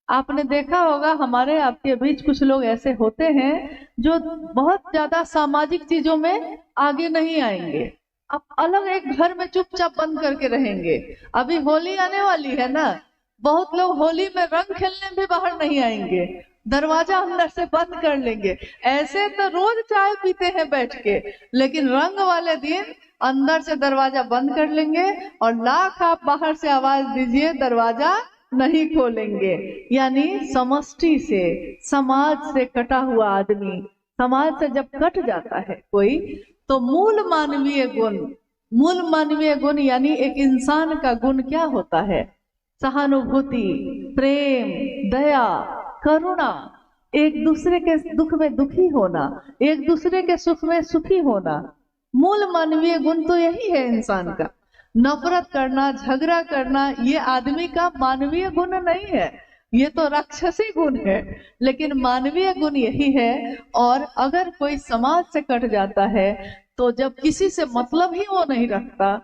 आपने देखा होगा हमारे आपके बीच कुछ लोग ऐसे होते हैं जो बहुत ज्यादा सामाजिक चीजों में आगे नहीं आएंगे, अब अलग एक घर में चुपचाप बंद करके रहेंगे। अभी होली आने वाली है ना, बहुत लोग होली में रंग खेलने भी बाहर नहीं आएंगे, दरवाजा अंदर से बंद कर लेंगे। ऐसे तो रोज चाय पीते हैं बैठ के, लेकिन रंग वाले दिन अंदर से दरवाजा बंद कर लेंगे और लाख आप बाहर से आवाज दीजिए, दरवाजा नहीं खोलेंगे। यानी समष्टि से, समाज से कटा हुआ आदमी, समाज से जब कट जाता है कोई, तो मूल मानवीय गुण यानी एक इंसान का गुण क्या होता है? सहानुभूति, प्रेम, दया, करुणा, एक दूसरे के दुख में दुखी होना, एक दूसरे के सुख में सुखी होना। मूल मानवीय गुण तो यही है इंसान का। नफरत करना, झगड़ा करना, ये आदमी का मानवीय गुण नहीं है। ये तो राक्षसी गुण है, लेकिन मानवीय गुण यही है। और अगर कोई समाज से कट जाता है तो जब किसी से मतलब ही वो नहीं रखता,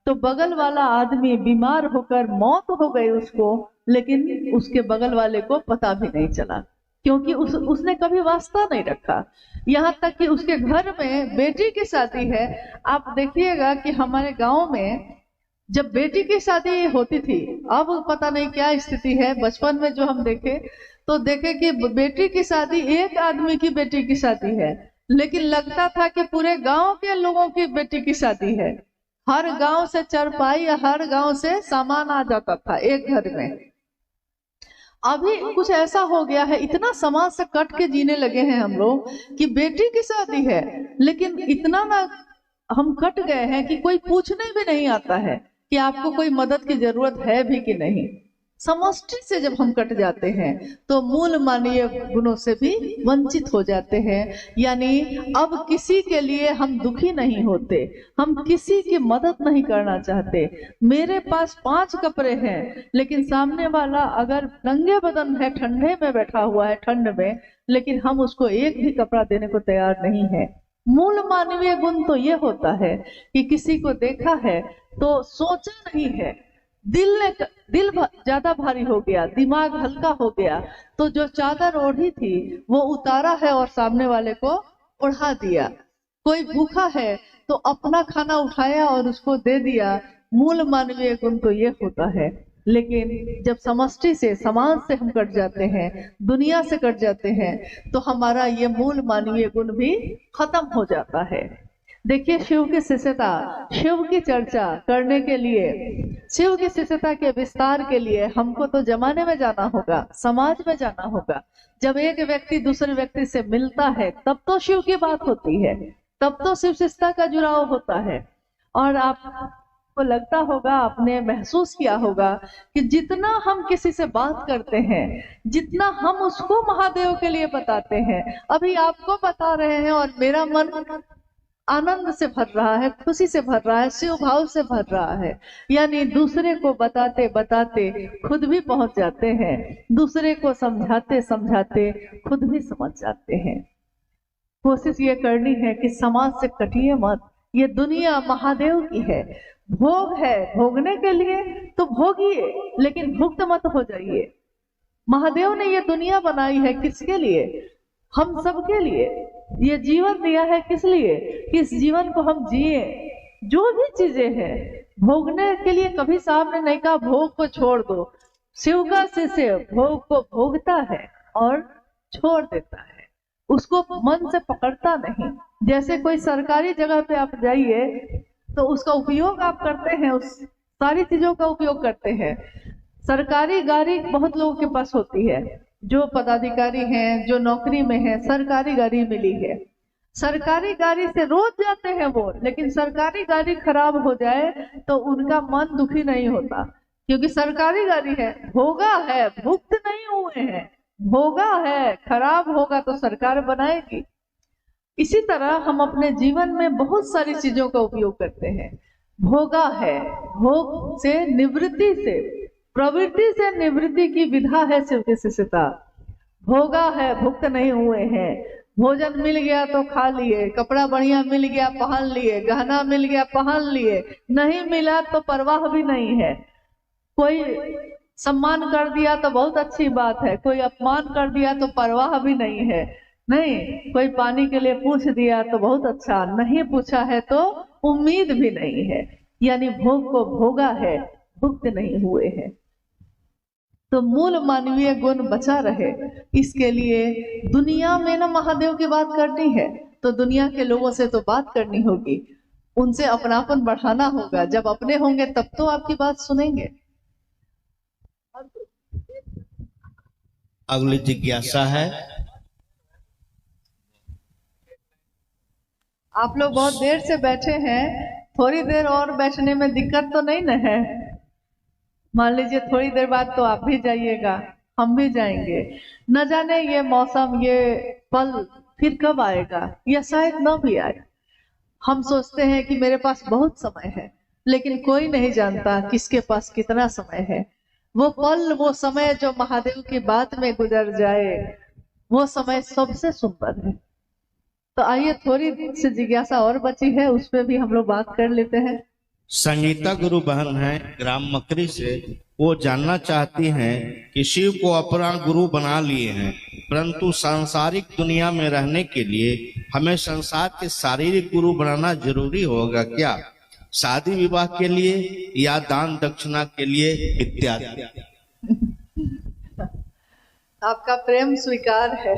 तो बगल वाला आदमी बीमार होकर मौत हो गई उसको, लेकिन उसके बगल वाले को पता भी नहीं चला, क्योंकि उसने कभी वास्ता नहीं रखा। यहाँ तक कि उसके घर में बेटी की शादी है, आप देखिएगा कि हमारे गांव में जब बेटी की शादी होती थी, अब पता नहीं क्या स्थिति है, बचपन में जो हम देखे तो देखे कि बेटी की शादी एक आदमी की बेटी की शादी है, लेकिन लगता था कि पूरे गांव के लोगों की बेटी की शादी है। हर गांव से चरपाई या हर गांव से सामान आ जाता था एक घर में। अभी कुछ ऐसा हो गया है, इतना समाज से कट के जीने लगे हैं हम लोग कि बेटी की शादी है, लेकिन इतना ना हम कट गए हैं कि कोई पूछने भी नहीं आता है कि आपको कोई मदद की जरूरत है भी कि नहीं। समष्टि से जब हम कट जाते हैं तो मूल मानवीय गुणों से भी वंचित हो जाते हैं। यानी अब किसी के लिए हम दुखी नहीं होते, हम किसी की मदद नहीं करना चाहते। मेरे पास 5 कपड़े हैं, लेकिन सामने वाला अगर नंगे बदन है, ठंडे में बैठा हुआ है, ठंड में, लेकिन हम उसको एक भी कपड़ा देने को तैयार नहीं है। मूल मानवीय गुण तो ये होता है कि किसी को देखा है तो सोचा नहीं है, दिल ज्यादा भारी हो गया, दिमाग हल्का हो गया, तो जो चादर ओढ़ी थी वो उतारा है और सामने वाले को ओढ़ा दिया। कोई भूखा है तो अपना खाना उठाया और उसको दे दिया। मूल मानवीय गुण तो ये होता है। लेकिन जब समष्टि से, समाज से हम कट जाते हैं, दुनिया से कट जाते हैं, तो हमारा ये मूल मानवीय गुण भी खत्म हो जाता है। देखिए, शिव की शिष्यता, शिव की चर्चा करने के लिए, शिव की शिष्यता के विस्तार के लिए हमको तो जमाने में जाना होगा, समाज में जाना होगा। जब एक व्यक्ति दूसरे व्यक्ति से मिलता है तब तो शिव की बात होती है, तब तो शिव शिष्यता का जुड़ाव होता है। और आपको लगता होगा, आपने महसूस किया होगा कि जितना हम किसी से बात करते हैं, जितना हम उसको महादेव के लिए बताते हैं, अभी आपको बता रहे हैं और मेरा मन आनंद से भर रहा है, खुशी से भर रहा है, शिव भाव से भर रहा है। यानी दूसरे को बताते बताते खुद भी पहुंच जाते हैं, दूसरे को समझाते समझाते खुद भी समझ जाते हैं। कोशिश ये करनी है कि समाज से कटिए मत। ये दुनिया महादेव की है, भोग है, भोगने के लिए तो भोगिए, लेकिन भुक्त मत हो जाइए। महादेव ने ये दुनिया बनाई है किसके लिए? हम सबके लिए। ये जीवन दिया है किस लिए? कि इस जीवन को हम जिए। जो भी चीजें हैं भोगने के लिए, कभी साहब ने नहीं कहा भोग को छोड़ दो। शिव का शिष्य भोग को भोगता है और छोड़ देता है, उसको मन से पकड़ता नहीं। जैसे कोई सरकारी जगह पे आप जाइए तो उसका उपयोग आप करते हैं, उस सारी चीजों का उपयोग करते हैं। सरकारी गाड़ी बहुत लोगों के पास होती है, जो पदाधिकारी हैं, जो नौकरी में हैं, सरकारी गाड़ी मिली है, सरकारी गाड़ी से रोज जाते हैं वो, लेकिन सरकारी गाड़ी खराब हो जाए तो उनका मन दुखी नहीं होता, क्योंकि सरकारी गाड़ी है, भोगा है, भुक्त नहीं हुए हैं, भोगा है। खराब होगा तो सरकार बनाएगी। इसी तरह हम अपने जीवन में बहुत सारी चीजों का उपयोग करते हैं। भोगा है, भोग से निवृत्ति से, प्रवृत्ति से निवृत्ति की विधा है शिव की शिष्यता। भोगा है, भुक्त नहीं हुए हैं। भोजन मिल गया तो खा लिए, कपड़ा बढ़िया मिल गया पहन लिए, गहना मिल गया पहन लिए, नहीं मिला तो परवाह भी नहीं है। कोई सम्मान कर दिया तो बहुत अच्छी बात है, कोई अपमान कर दिया तो परवाह भी नहीं है। नहीं, कोई पानी के लिए पूछ दिया तो बहुत अच्छा, नहीं पूछा है तो उम्मीद भी नहीं है। यानी भोग को भोगा है, भुक्त नहीं हुए हैं। तो मूल मानवीय गुण बचा रहे, इसके लिए दुनिया में ना महादेव की बात करनी है तो दुनिया के लोगों से तो बात करनी होगी, उनसे अपनापन बढ़ाना होगा। जब अपने होंगे तब तो आपकी बात सुनेंगे। अगली जिज्ञासा है, आप लोग बहुत देर से बैठे हैं, थोड़ी देर और बैठने में दिक्कत तो नहीं न है? मान लीजिए थोड़ी देर बाद तो आप भी जाइएगा, हम भी जाएंगे। न जाने ये मौसम, ये पल फिर कब आएगा, या शायद न भी आए। हम सोचते हैं कि मेरे पास बहुत समय है, लेकिन कोई नहीं जानता किसके पास कितना समय है। वो पल, वो समय जो महादेव की बात में गुजर जाए, वो समय सबसे सुंदर है। तो आइए थोड़ी सी जिज्ञासा और बची है, उस पर भी हम लोग बात कर लेते हैं। संगीता गुरु बहन है ग्राम मकरी से, वो जानना चाहती हैं कि शिव को अपना गुरु बना लिए हैं, परंतु सांसारिक दुनिया में रहने के लिए हमें संसार के शारीरिक गुरु बनाना जरूरी होगा क्या, शादी विवाह के लिए या दान दक्षिणा के लिए इत्यादि। आपका प्रेम स्वीकार है।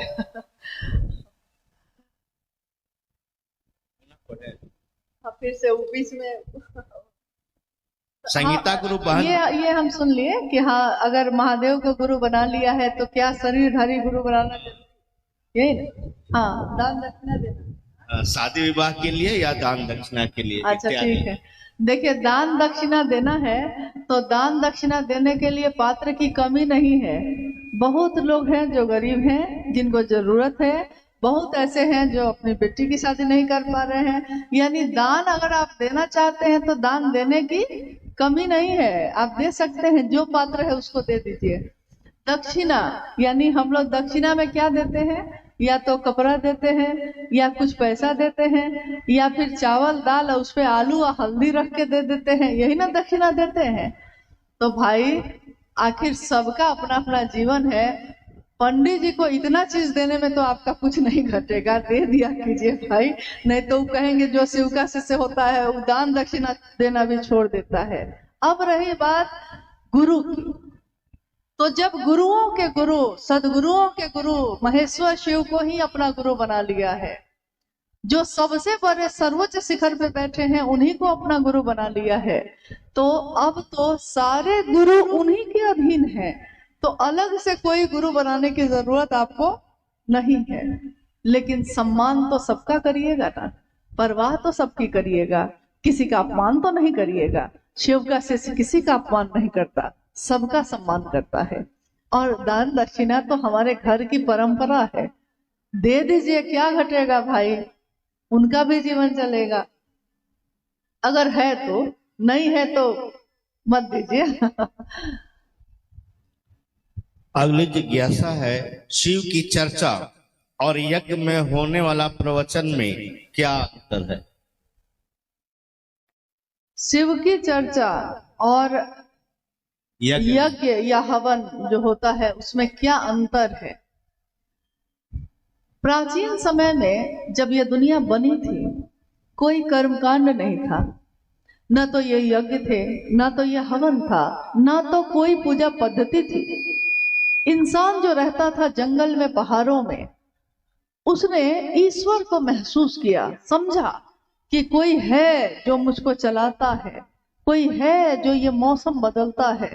फिर से वो बीच में संगीता गुरु बहन, ये हम सुन लिए कि हाँ, अगर महादेव को गुरु बना लिया है तो क्या शरीरधारी गुरु बनाना, यही ना? हाँ, दान दक्षिणा देना, शादी विवाह के लिए या दान दक्षिणा के लिए। अच्छा ठीक है। देखिए, दान दक्षिणा देना है तो दान दक्षिणा देने के लिए पात्र की कमी नहीं है। बहुत लोग हैं जो गरीब हैं, जिनको जरूरत है, बहुत ऐसे हैं जो अपनी बेटी की शादी नहीं कर पा रहे हैं। यानी दान अगर आप देना चाहते हैं तो दान देने की कमी नहीं है, आप दे सकते हैं, जो पात्र है उसको दे दीजिए। दक्षिणा यानी हम लोग दक्षिणा में क्या देते हैं, या तो कपड़ा देते हैं, या कुछ पैसा देते हैं, या फिर चावल दाल और उस पे आलू और हल्दी रख के दे देते हैं, यही ना दक्षिणा देते हैं। तो भाई आखिर सबका अपना अपना जीवन है, पंडित जी को इतना चीज देने में तो आपका कुछ नहीं घटेगा, दे दिया कीजिए भाई, नहीं तो वो कहेंगे जो शिव का शिष्य होता है वो दान दक्षिणा देना भी छोड़ देता है। अब रही बात गुरु की, तो जब गुरुओं के गुरु, सदगुरुओं के गुरु महेश्वर शिव को ही अपना गुरु बना लिया है, जो सबसे बड़े सर्वोच्च शिखर पे बैठे हैं उन्हीं को अपना गुरु बना लिया है, तो अब तो सारे गुरु उन्हीं के अधीन हैं, तो अलग से कोई गुरु बनाने की जरूरत आपको नहीं है। लेकिन सम्मान तो सबका करिएगा ना, परवाह तो सबकी करिएगा, किसी का अपमान तो नहीं करिएगा। शिव का शिष्य किसी का अपमान नहीं करता, सबका सम्मान करता है। और दान दक्षिणा तो हमारे घर की परंपरा है, दे दीजिए, क्या घटेगा भाई, उनका भी जीवन चलेगा। अगर है तो, नहीं है तो मत दीजिए। अगली जिज्ञासा है, शिव की चर्चा और यज्ञ में होने वाला प्रवचन में क्या अंतर है। शिव की चर्चा और यज्ञ या हवन जो होता है उसमें क्या अंतर है। प्राचीन समय में जब यह दुनिया बनी थी, कोई कर्मकांड नहीं था, न तो ये यज्ञ थे, न तो ये हवन था, न तो कोई पूजा पद्धति थी। इंसान जो रहता था जंगल में, पहाड़ों में, उसने ईश्वर को महसूस किया, समझा कि कोई है जो मुझको चलाता है, कोई है जो ये मौसम बदलता है,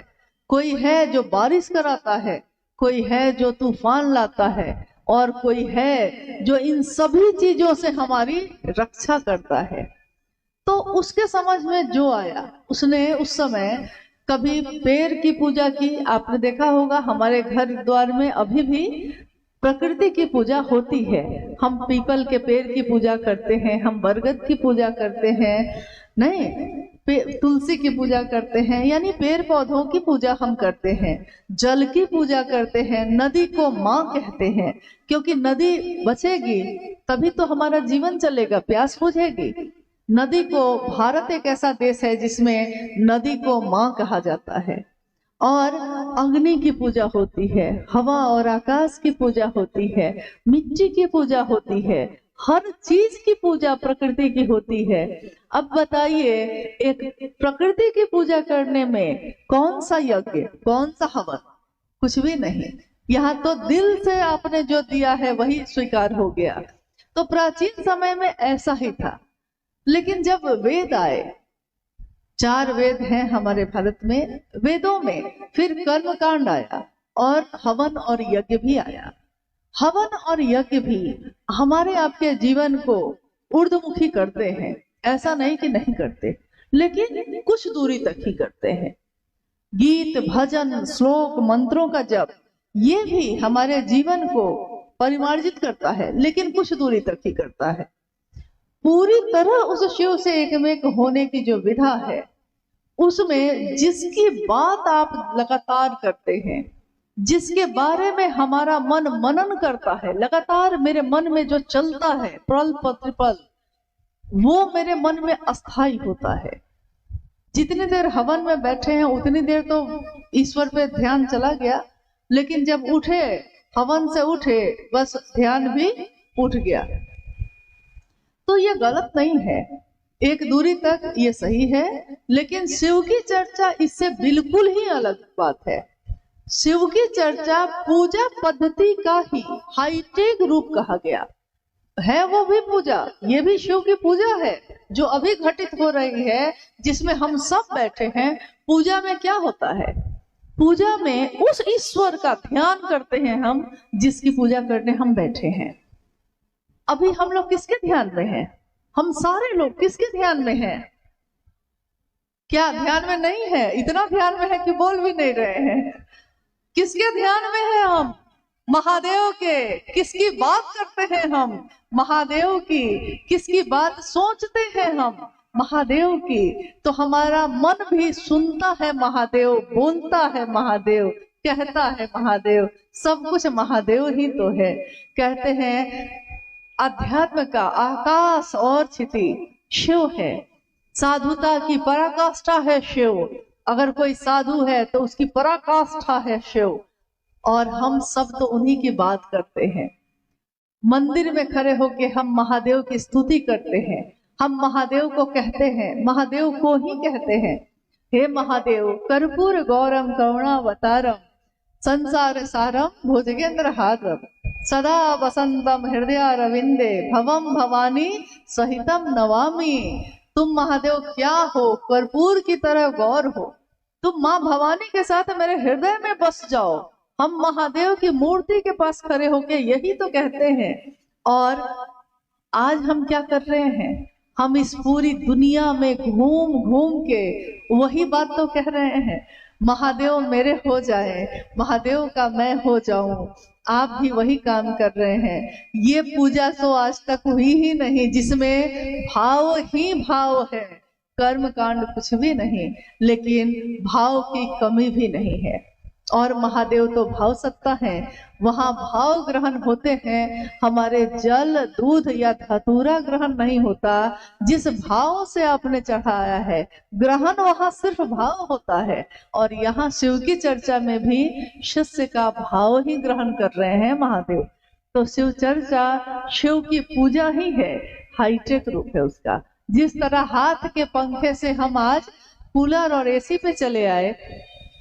कोई है जो बारिश कराता है, कोई है जो तूफान लाता है, और कोई है जो इन सभी चीजों से हमारी रक्षा करता है। तो उसके समझ में जो आया, उसने उस समय कभी पेड़ की पूजा की। आपने देखा होगा हमारे घर द्वार में अभी भी प्रकृति की पूजा होती है, हम पीपल के पेड़ की पूजा करते हैं, हम बरगद की पूजा करते हैं, नहीं तुलसी की पूजा करते हैं, यानी पेड़ पौधों की पूजा हम करते हैं। जल की पूजा करते हैं, नदी को माँ कहते हैं, क्योंकि नदी बचेगी तभी तो हमारा जीवन चलेगा, प्यास बुझेगी। नदी को, भारत एक ऐसा देश है जिसमें नदी को माँ कहा जाता है। और अग्नि की पूजा होती है, हवा और आकाश की पूजा होती है, मिट्टी की पूजा होती है, हर चीज की पूजा प्रकृति की होती है। अब बताइए, एक प्रकृति की पूजा करने में कौन सा यज्ञ, कौन सा हवन, कुछ भी नहीं। यहाँ तो दिल से आपने जो दिया है वही स्वीकार हो गया। तो प्राचीन समय में ऐसा ही था। लेकिन जब वेद आए, 4 वेद हैं हमारे भारत में, वेदों में फिर कर्म कांड आया और हवन और यज्ञ भी आया। हवन और यज्ञ भी हमारे आपके जीवन को ऊर्ध्वमुखी करते हैं, ऐसा नहीं कि नहीं करते, लेकिन कुछ दूरी तक ही करते हैं। गीत, भजन, श्लोक, मंत्रों का जप, ये भी हमारे जीवन को परिमार्जित करता है, लेकिन कुछ दूरी तक ही करता है। पूरी तरह उस शिव से एकमेक होने की जो विधा है उसमें जिसकी बात आप लगातार करते हैं, जिसके बारे में हमारा मन मनन करता है, लगातार मेरे मन में जो चलता है पल प्रतिपल, वो मेरे मन में अस्थाई होता है। जितनी देर हवन में बैठे हैं उतनी देर तो ईश्वर पे ध्यान चला गया, लेकिन जब उठे, हवन से उठे, बस ध्यान भी उठ गया। तो ये गलत नहीं है, एक दूरी तक ये सही है, लेकिन शिव की चर्चा इससे बिल्कुल ही अलग बात है। शिव की चर्चा पूजा पद्धति का ही हाईटेक रूप कहा गया है। वो भी पूजा, ये भी शिव की पूजा है जो अभी घटित हो रही है, जिसमें हम सब बैठे हैं। पूजा में क्या होता है? पूजा में उस ईश्वर का ध्यान करते हैं हम, जिसकी पूजा करने हम बैठे हैं। अभी हम लोग किसके ध्यान में हैं? हम सारे लोग किसके ध्यान में हैं? क्या ध्यान में नहीं है? इतना ध्यान में है कि बोल भी नहीं रहे हैं। किसके ध्यान में है हम? महादेव के। किसकी बात करते हैं हम? महादेव की। किसकी बात सोचते हैं हम? महादेव की। तो हमारा मन भी सुनता है महादेव, बोलता है महादेव, कहता है महादेव, सब कुछ महादेव ही तो है। कहते हैं अध्यात्म का आकाश और क्षिति शिव है, साधुता की पराकाष्ठा है शिव। अगर कोई साधु है तो उसकी पराकाष्ठा है शिव, और हम सब तो उन्हीं की बात करते हैं। मंदिर में खड़े होके हम महादेव की स्तुति करते हैं, हम महादेव को कहते हैं, महादेव को ही कहते हैं, हे महादेव कर्पूर गौरम करुणावतारम संसार सारम भुजगेंद्र हारम सदा वसंतम हृदय रविंदे भवम भवानी सहितम नवामी। तुम महादेव क्या हो? कर्पूर की तरह गौर हो। तुम माँ भवानी के साथ मेरे हृदय में बस जाओ। हम महादेव की मूर्ति के पास खड़े होके यही तो कहते हैं। और आज हम क्या कर रहे हैं? हम इस पूरी दुनिया में घूम घूम के वही बात तो कह रहे हैं, महादेव मेरे हो जाए, महादेव का मैं हो जाऊं। आप भी वही काम कर रहे हैं। ये पूजा तो आज तक हुई ही नहीं जिसमें भाव ही भाव है, कर्म कांड कुछ भी नहीं, लेकिन भाव की कमी भी नहीं है। और महादेव तो भाव सत्ता है, वहां भाव ग्रहण होते हैं। हमारे जल दूध या धतूरा ग्रहण नहीं होता। जिस भाव से आपने चढ़ाया है ग्रहण वहां सिर्फ भाव होता है। और यहाँ शिव की चर्चा में भी शिष्य का भाव ही ग्रहण कर रहे हैं महादेव। तो शिव चर्चा शिव की पूजा ही है, हाईटेक रूप है उसका। जिस तरह हाथ के पंखे से हम आज कूलर और एसी पे चले आए,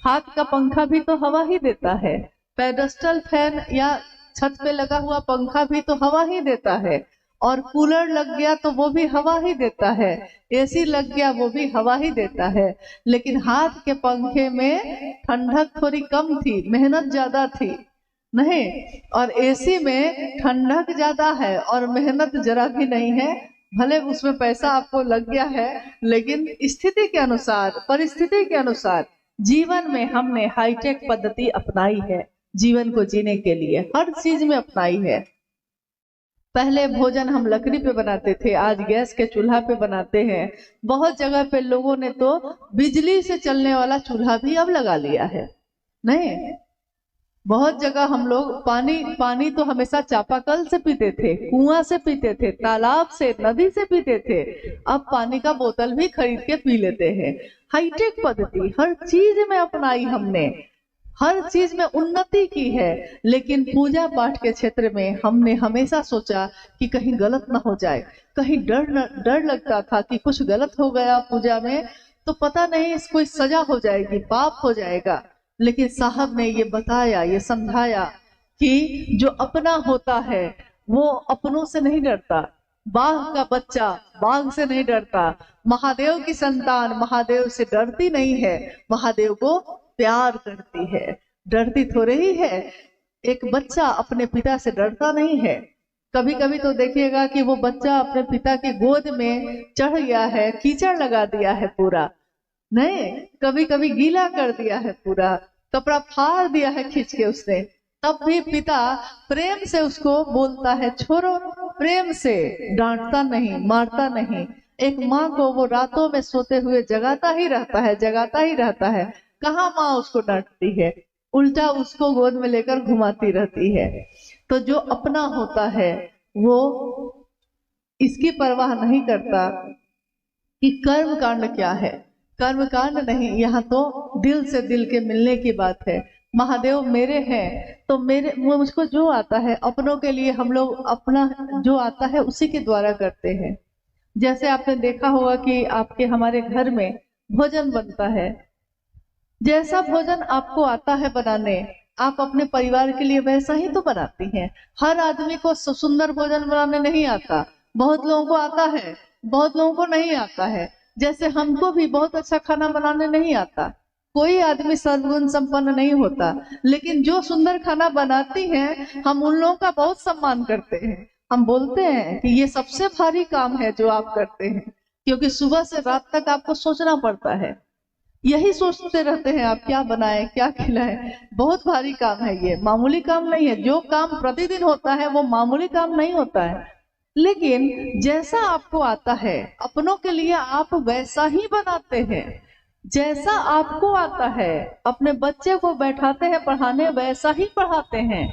हाथ का पंखा भी तो हवा ही देता है, पेडेस्टल फैन या छत पे लगा हुआ पंखा भी तो हवा ही देता है, और कूलर लग गया तो वो भी हवा ही देता है, एसी लग गया वो भी हवा ही देता है। लेकिन हाथ के पंखे में ठंडक थोड़ी कम थी, मेहनत ज्यादा थी नहीं, और एसी में ठंडक ज्यादा है और मेहनत जरा भी नहीं है। भले उसमें पैसा आपको लग गया है, लेकिन स्थिति के अनुसार, परिस्थिति के अनुसार जीवन में हमने हाईटेक पद्धति अपनाई है। जीवन को जीने के लिए हर चीज में अपनाई है। पहले भोजन हम लकड़ी पे बनाते थे, आज गैस के चूल्हा पे बनाते हैं। बहुत जगह पे लोगों ने तो बिजली से चलने वाला चूल्हा भी अब लगा लिया है। नहीं, बहुत जगह हम लोग पानी तो हमेशा चापाकल से पीते थे, कुआं से पीते थे, तालाब से, नदी से पीते थे। अब पानी का बोतल भी खरीद के पी लेते हैं। हाईटेक पद्धति हर चीज में अपनाई हमने, हर चीज में उन्नति की है। लेकिन पूजा पाठ के क्षेत्र में हमने हमेशा सोचा कि कहीं गलत ना हो जाए। कहीं डर लगता था कि कुछ गलत हो गया पूजा में तो पता नहीं कोई सजा हो जाएगी, पाप हो जाएगा। लेकिन साहब ने ये बताया, ये समझाया कि जो अपना होता है वो अपनों से नहीं डरता। बाघ का बच्चा बाघ से नहीं डरता। महादेव की संतान महादेव से डरती नहीं है, महादेव को प्यार करती है, डरती थोड़े ही है। एक बच्चा अपने पिता से डरता नहीं है। कभी कभी तो देखिएगा कि वो बच्चा अपने पिता की गोद में चढ़ गया है, कीचड़ लगा दिया है पूरा, नहीं, कभी कभी गीला कर दिया है, पूरा कपड़ा फाड़ दिया है खींच के उसने, तब भी पिता प्रेम से उसको बोलता है छोड़ो, प्रेम से, डांटता नहीं, मारता नहीं। एक माँ को वो रातों में सोते हुए जगाता ही रहता है। कहाँ माँ उसको डांटती है, उल्टा उसको गोद में लेकर घुमाती रहती है। तो जो अपना होता है वो इसकी परवाह नहीं करता कि कर्म कांड क्या है। कर्म कांड नहीं, यहाँ तो दिल से दिल के मिलने की बात है। महादेव मेरे हैं तो मेरे मुझको जो आता है अपनों के लिए हम लोग अपना जो आता है उसी के द्वारा करते हैं। जैसे आपने देखा होगा कि आपके हमारे घर में भोजन बनता है, जैसा भोजन आपको आता है बनाने आप अपने परिवार के लिए वैसा ही तो बनाती हैं। हर आदमी को सुंदर भोजन बनाने नहीं आता, बहुत लोगों को आता है, बहुत लोगों को नहीं आता है। जैसे हमको भी बहुत अच्छा खाना बनाने नहीं आता, कोई आदमी सर्वगुण संपन्न नहीं होता, लेकिन जो सुंदर खाना बनाती हैं हम उन लोगों का बहुत सम्मान करते हैं। हम बोलते हैं कि ये सबसे भारी काम है जो आप करते हैं, क्योंकि सुबह से रात तक आपको सोचना पड़ता है, यही सोचते रहते हैं आप क्या बनाए क्या खिलाए। बहुत भारी काम है, ये मामूली काम नहीं है। जो काम प्रतिदिन होता है वो मामूली काम नहीं होता है। लेकिन जैसा आपको आता है अपनों के लिए आप वैसा ही बनाते हैं। जैसा आपको आता है अपने बच्चे को बैठाते हैं पढ़ाने, वैसा ही पढ़ाते हैं।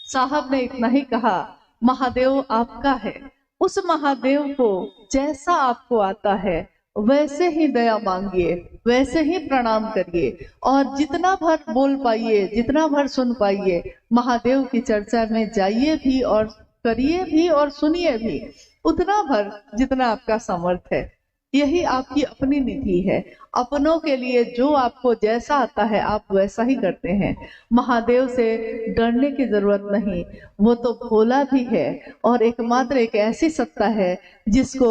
साहब ने इतना ही कहा, महादेव आपका है, उस महादेव को जैसा आपको आता है वैसे ही दया मांगिए, वैसे ही प्रणाम करिए, और जितना भर बोल पाइए, जितना भर सुन पाइए, महादेव की चर्चा में जाइए भी और करिए भी और सुनिए भी, उतना भर जितना आपका सामर्थ्य है। यही आपकी अपनी निधि है। अपनों के लिए जो आपको जैसा आता है आप वैसा ही करते हैं। महादेव से डरने की जरूरत नहीं, वो तो भोला भी है और एकमात्र एक ऐसी सत्ता है जिसको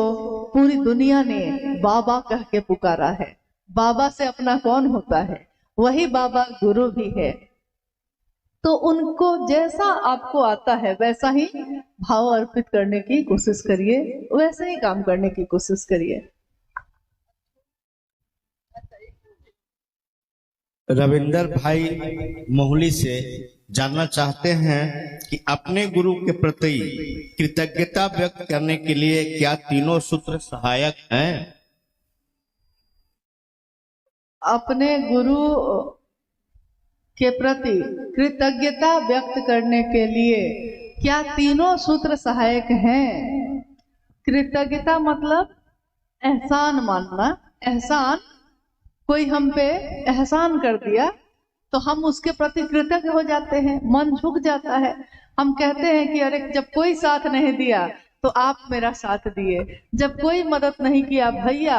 पूरी दुनिया ने बाबा कह के पुकारा है। बाबा से अपना कौन होता है, वही बाबा गुरु भी है। तो उनको जैसा आपको आता है वैसा ही भाव अर्पित करने की कोशिश करिए, वैसे ही काम करने की कोशिश करिए। रविंदर भाई मोहली से जानना चाहते हैं कि अपने गुरु के प्रति कृतज्ञता व्यक्त करने के लिए क्या तीनों सूत्र सहायक हैं? अपने गुरु के प्रति कृतज्ञता व्यक्त करने के लिए क्या तीनों सूत्र सहायक हैं? कृतज्ञता मतलब एहसान मानना। एहसान, कोई हम पे एहसान कर दिया तो हम उसके प्रति कृतज्ञ हो जाते हैं, मन झुक जाता है। हम कहते हैं कि अरे जब कोई साथ नहीं दिया तो आप मेरा साथ दिए, जब कोई मदद नहीं किया भैया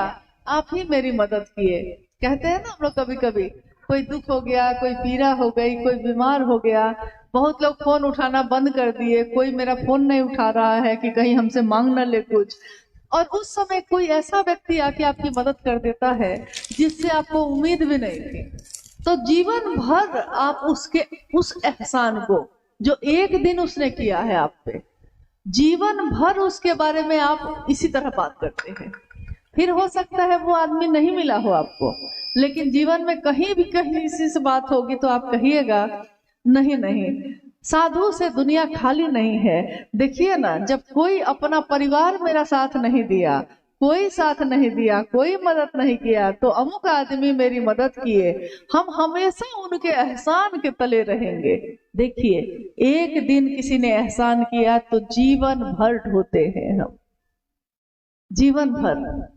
आप ही मेरी मदद किए। कहते हैं ना हम लोग कभी कभी, कोई दुख हो गया, कोई पीड़ा हो गई, कोई बीमार हो गया, बहुत लोग फोन उठाना बंद कर दिए, कोई मेरा फोन नहीं उठा रहा है कि कहीं हमसे मांग न ले कुछ, और उस समय कोई ऐसा व्यक्ति आके आपकी मदद कर देता है जिससे आपको उम्मीद भी नहीं थी, तो जीवन भर आप उसके उस एहसान को जो एक दिन उसने किया है आप पे, जीवन भर उसके बारे में आप इसी तरह बात करते हैं। फिर हो सकता है वो आदमी नहीं मिला हो आपको, लेकिन जीवन में कहीं भी कहीं इसी से बात होगी तो आप कहिएगा नहीं, साधु से दुनिया खाली नहीं है। देखिए ना, जब कोई अपना परिवार मेरा साथ नहीं दिया, कोई साथ नहीं दिया, कोई मदद नहीं किया, तो अमुक आदमी मेरी मदद किए, हम हमेशा उनके एहसान के तले रहेंगे। देखिए, एक दिन किसी ने एहसान किया तो जीवन भर ढोते हैं हम, जीवन भर।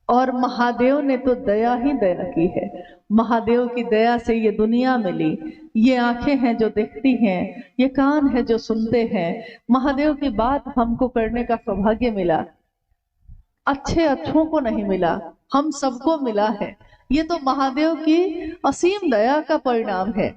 और महादेव ने तो दया ही दया की है। महादेव की दया से ये दुनिया मिली, ये आंखें हैं जो देखती हैं, ये कान है जो सुनते हैं। महादेव की बात हमको करने का सौभाग्य मिला, अच्छों को नहीं मिला, हम सबको मिला है। ये तो महादेव की असीम दया का परिणाम है।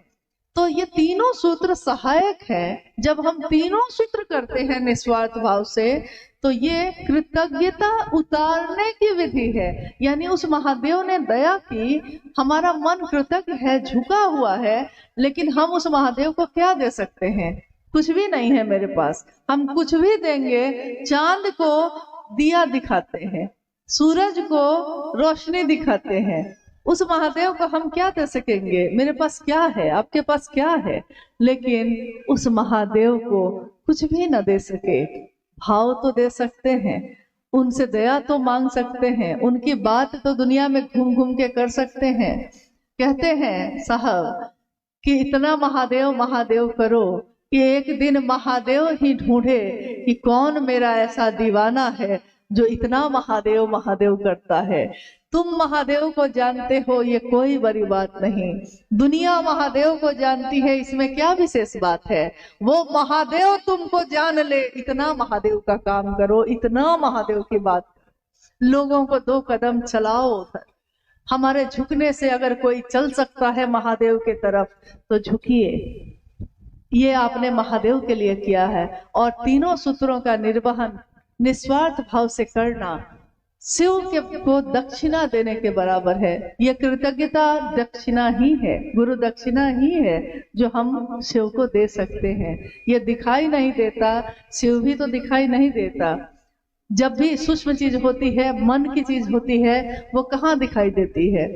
तो ये तीनों सूत्र सहायक हैं। जब हम तीनों सूत्र करते हैं निस्वार्थ भाव से, तो ये कृतज्ञता उतारने की विधि है। यानी उस महादेव ने दया की, हमारा मन कृतज्ञ है, झुका हुआ है, लेकिन हम उस महादेव को क्या दे सकते हैं? कुछ भी नहीं है मेरे पास। हम कुछ भी देंगे, चांद को दिया दिखाते हैं, सूरज को रोशनी दिखाते हैं, उस महादेव को हम क्या दे सकेंगे? मेरे पास क्या है, आपके पास क्या है? लेकिन उस महादेव को कुछ भी न दे सके, भाव तो दे सकते हैं, उनसे दया तो मांग सकते हैं, उनकी बात तो दुनिया में घूम घूम के कर सकते हैं। कहते हैं साहब कि इतना महादेव महादेव करो कि एक दिन महादेव ही ढूंढे कि कौन मेरा ऐसा दीवाना है जो इतना महादेव महादेव करता है। तुम महादेव को जानते हो, ये कोई बड़ी बात नहीं। दुनिया महादेव को जानती है, इसमें क्या विशेष बात है। वो महादेव तुमको जान ले, इतना महादेव का काम करो, इतना महादेव की बात। लोगों को 2 कदम चलाओ उधर। हमारे झुकने से अगर कोई चल सकता है महादेव के तरफ तो झुकिए। ये आपने महादेव के लिए किया है। और तीनों सूत्रों का निर्वहन निस्वार्थ भाव से करना शिव के को दक्षिणा देने के बराबर है। ये कृतज्ञता दक्षिणा ही है, गुरु दक्षिणा ही है जो हम शिव को दे सकते हैं। ये दिखाई नहीं देता, शिव भी तो दिखाई नहीं देता। जब भी सूक्ष्म चीज होती है, मन की चीज होती है, वो कहाँ दिखाई देती है।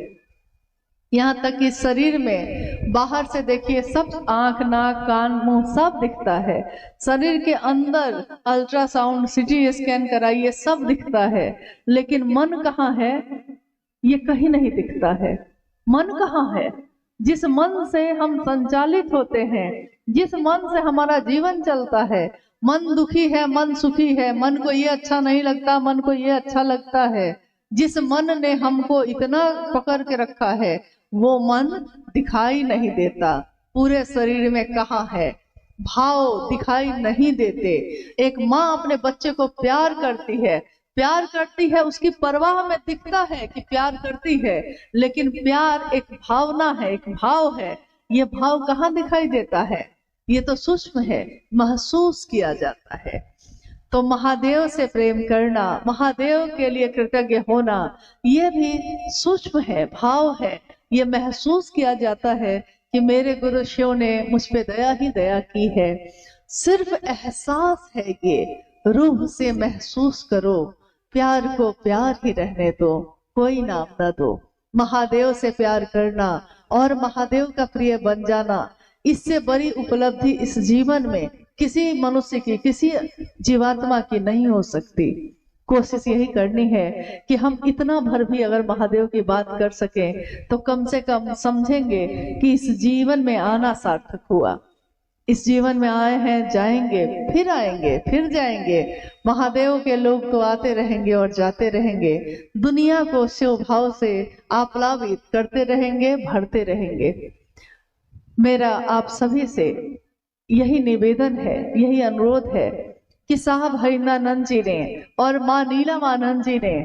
यहाँ तक कि शरीर में बाहर से देखिए सब आंख नाक कान मुंह सब दिखता है। शरीर के अंदर अल्ट्रासाउंड सीटी स्कैन कराइए सब दिखता है, लेकिन मन कहाँ है ये कहीं नहीं दिखता है। मन कहाँ है? जिस मन से हम संचालित होते हैं, जिस मन से हमारा जीवन चलता है। मन दुखी है, मन सुखी है, मन को ये अच्छा नहीं लगता, मन को ये अच्छा लगता है। जिस मन ने हमको इतना पकड़ के रखा है वो मन दिखाई नहीं देता। पूरे शरीर में कहाँ है? भाव दिखाई नहीं देते। एक माँ अपने बच्चे को प्यार करती है, प्यार करती है, उसकी परवाह में दिखता है कि प्यार करती है, लेकिन प्यार एक भावना है, एक भाव है। ये भाव कहाँ दिखाई देता है? ये तो सूक्ष्म है, महसूस किया जाता है। तो महादेव से प्रेम करना, महादेव के लिए कृतज्ञ होना, ये भी सूक्ष्म है, भाव है। ये महसूस किया जाता है कि मेरे गुरु शिव ने मुझ पे दया ही दया की है। सिर्फ एहसास है, ये रूह से महसूस करो। प्यार को प्यार ही रहने दो, कोई नाम न दो। महादेव से प्यार करना और महादेव का प्रिय बन जाना, इससे बड़ी उपलब्धि इस जीवन में किसी मनुष्य की, किसी जीवात्मा की नहीं हो सकती। कोशिश यही करनी है कि हम इतना भर भी अगर महादेव की बात कर सकें तो कम से कम समझेंगे कि इस जीवन में आना सार्थक हुआ। इस जीवन में आए हैं, जाएंगे, फिर आएंगे, फिर जाएंगे। महादेव के लोग तो आते रहेंगे और जाते रहेंगे। दुनिया को शिव भाव से आप्लावित करते रहेंगे, भरते रहेंगे। मेरा आप सभी से यही निवेदन है, यही अनुरोध है कि साहब हरिनानंद जी ने और माँ नीलमानंद जी ने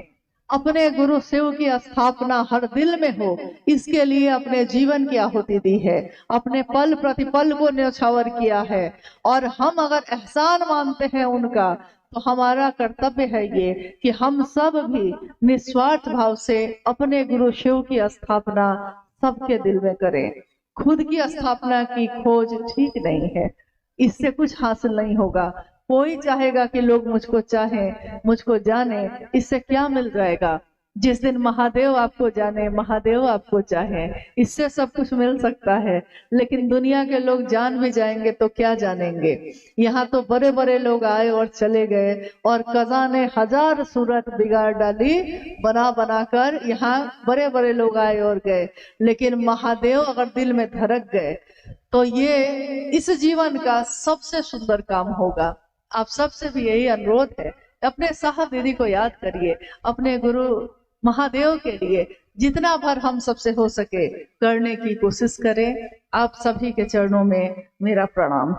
अपने गुरु शिव की स्थापना हर दिल में हो, इसके लिए अपने जीवन की आहुति दी है, अपने पल प्रतिपल को न्यौछावर किया है। और हम अगर एहसान मानते हैं उनका, तो हमारा कर्तव्य है ये कि हम सब भी निस्वार्थ भाव से अपने गुरु शिव की स्थापना सबके दिल में करें। खुद की स्थापना की खोज ठीक नहीं है, इससे कुछ हासिल नहीं होगा। कोई चाहेगा कि लोग मुझको चाहें, मुझको जाने, इससे क्या मिल जाएगा? जिस दिन महादेव आपको जाने, महादेव आपको चाहे, इससे सब कुछ मिल सकता है। लेकिन दुनिया के लोग जान भी जाएंगे तो क्या जानेंगे? यहाँ तो बड़े बड़े लोग आए और चले गए, और कज़ा ने 1000 सूरत बिगाड़ डाली बना बना कर। यहाँ बड़े बड़े लोग आए और गए, लेकिन महादेव अगर दिल में धड़क गए तो ये इस जीवन का सबसे सुंदर काम होगा। आप सबसे भी यही अनुरोध है, अपने साहब दीदी को याद करिए, अपने गुरु महादेव के लिए जितना भर हम सबसे हो सके करने की कोशिश करें। आप सभी के चरणों में मेरा प्रणाम।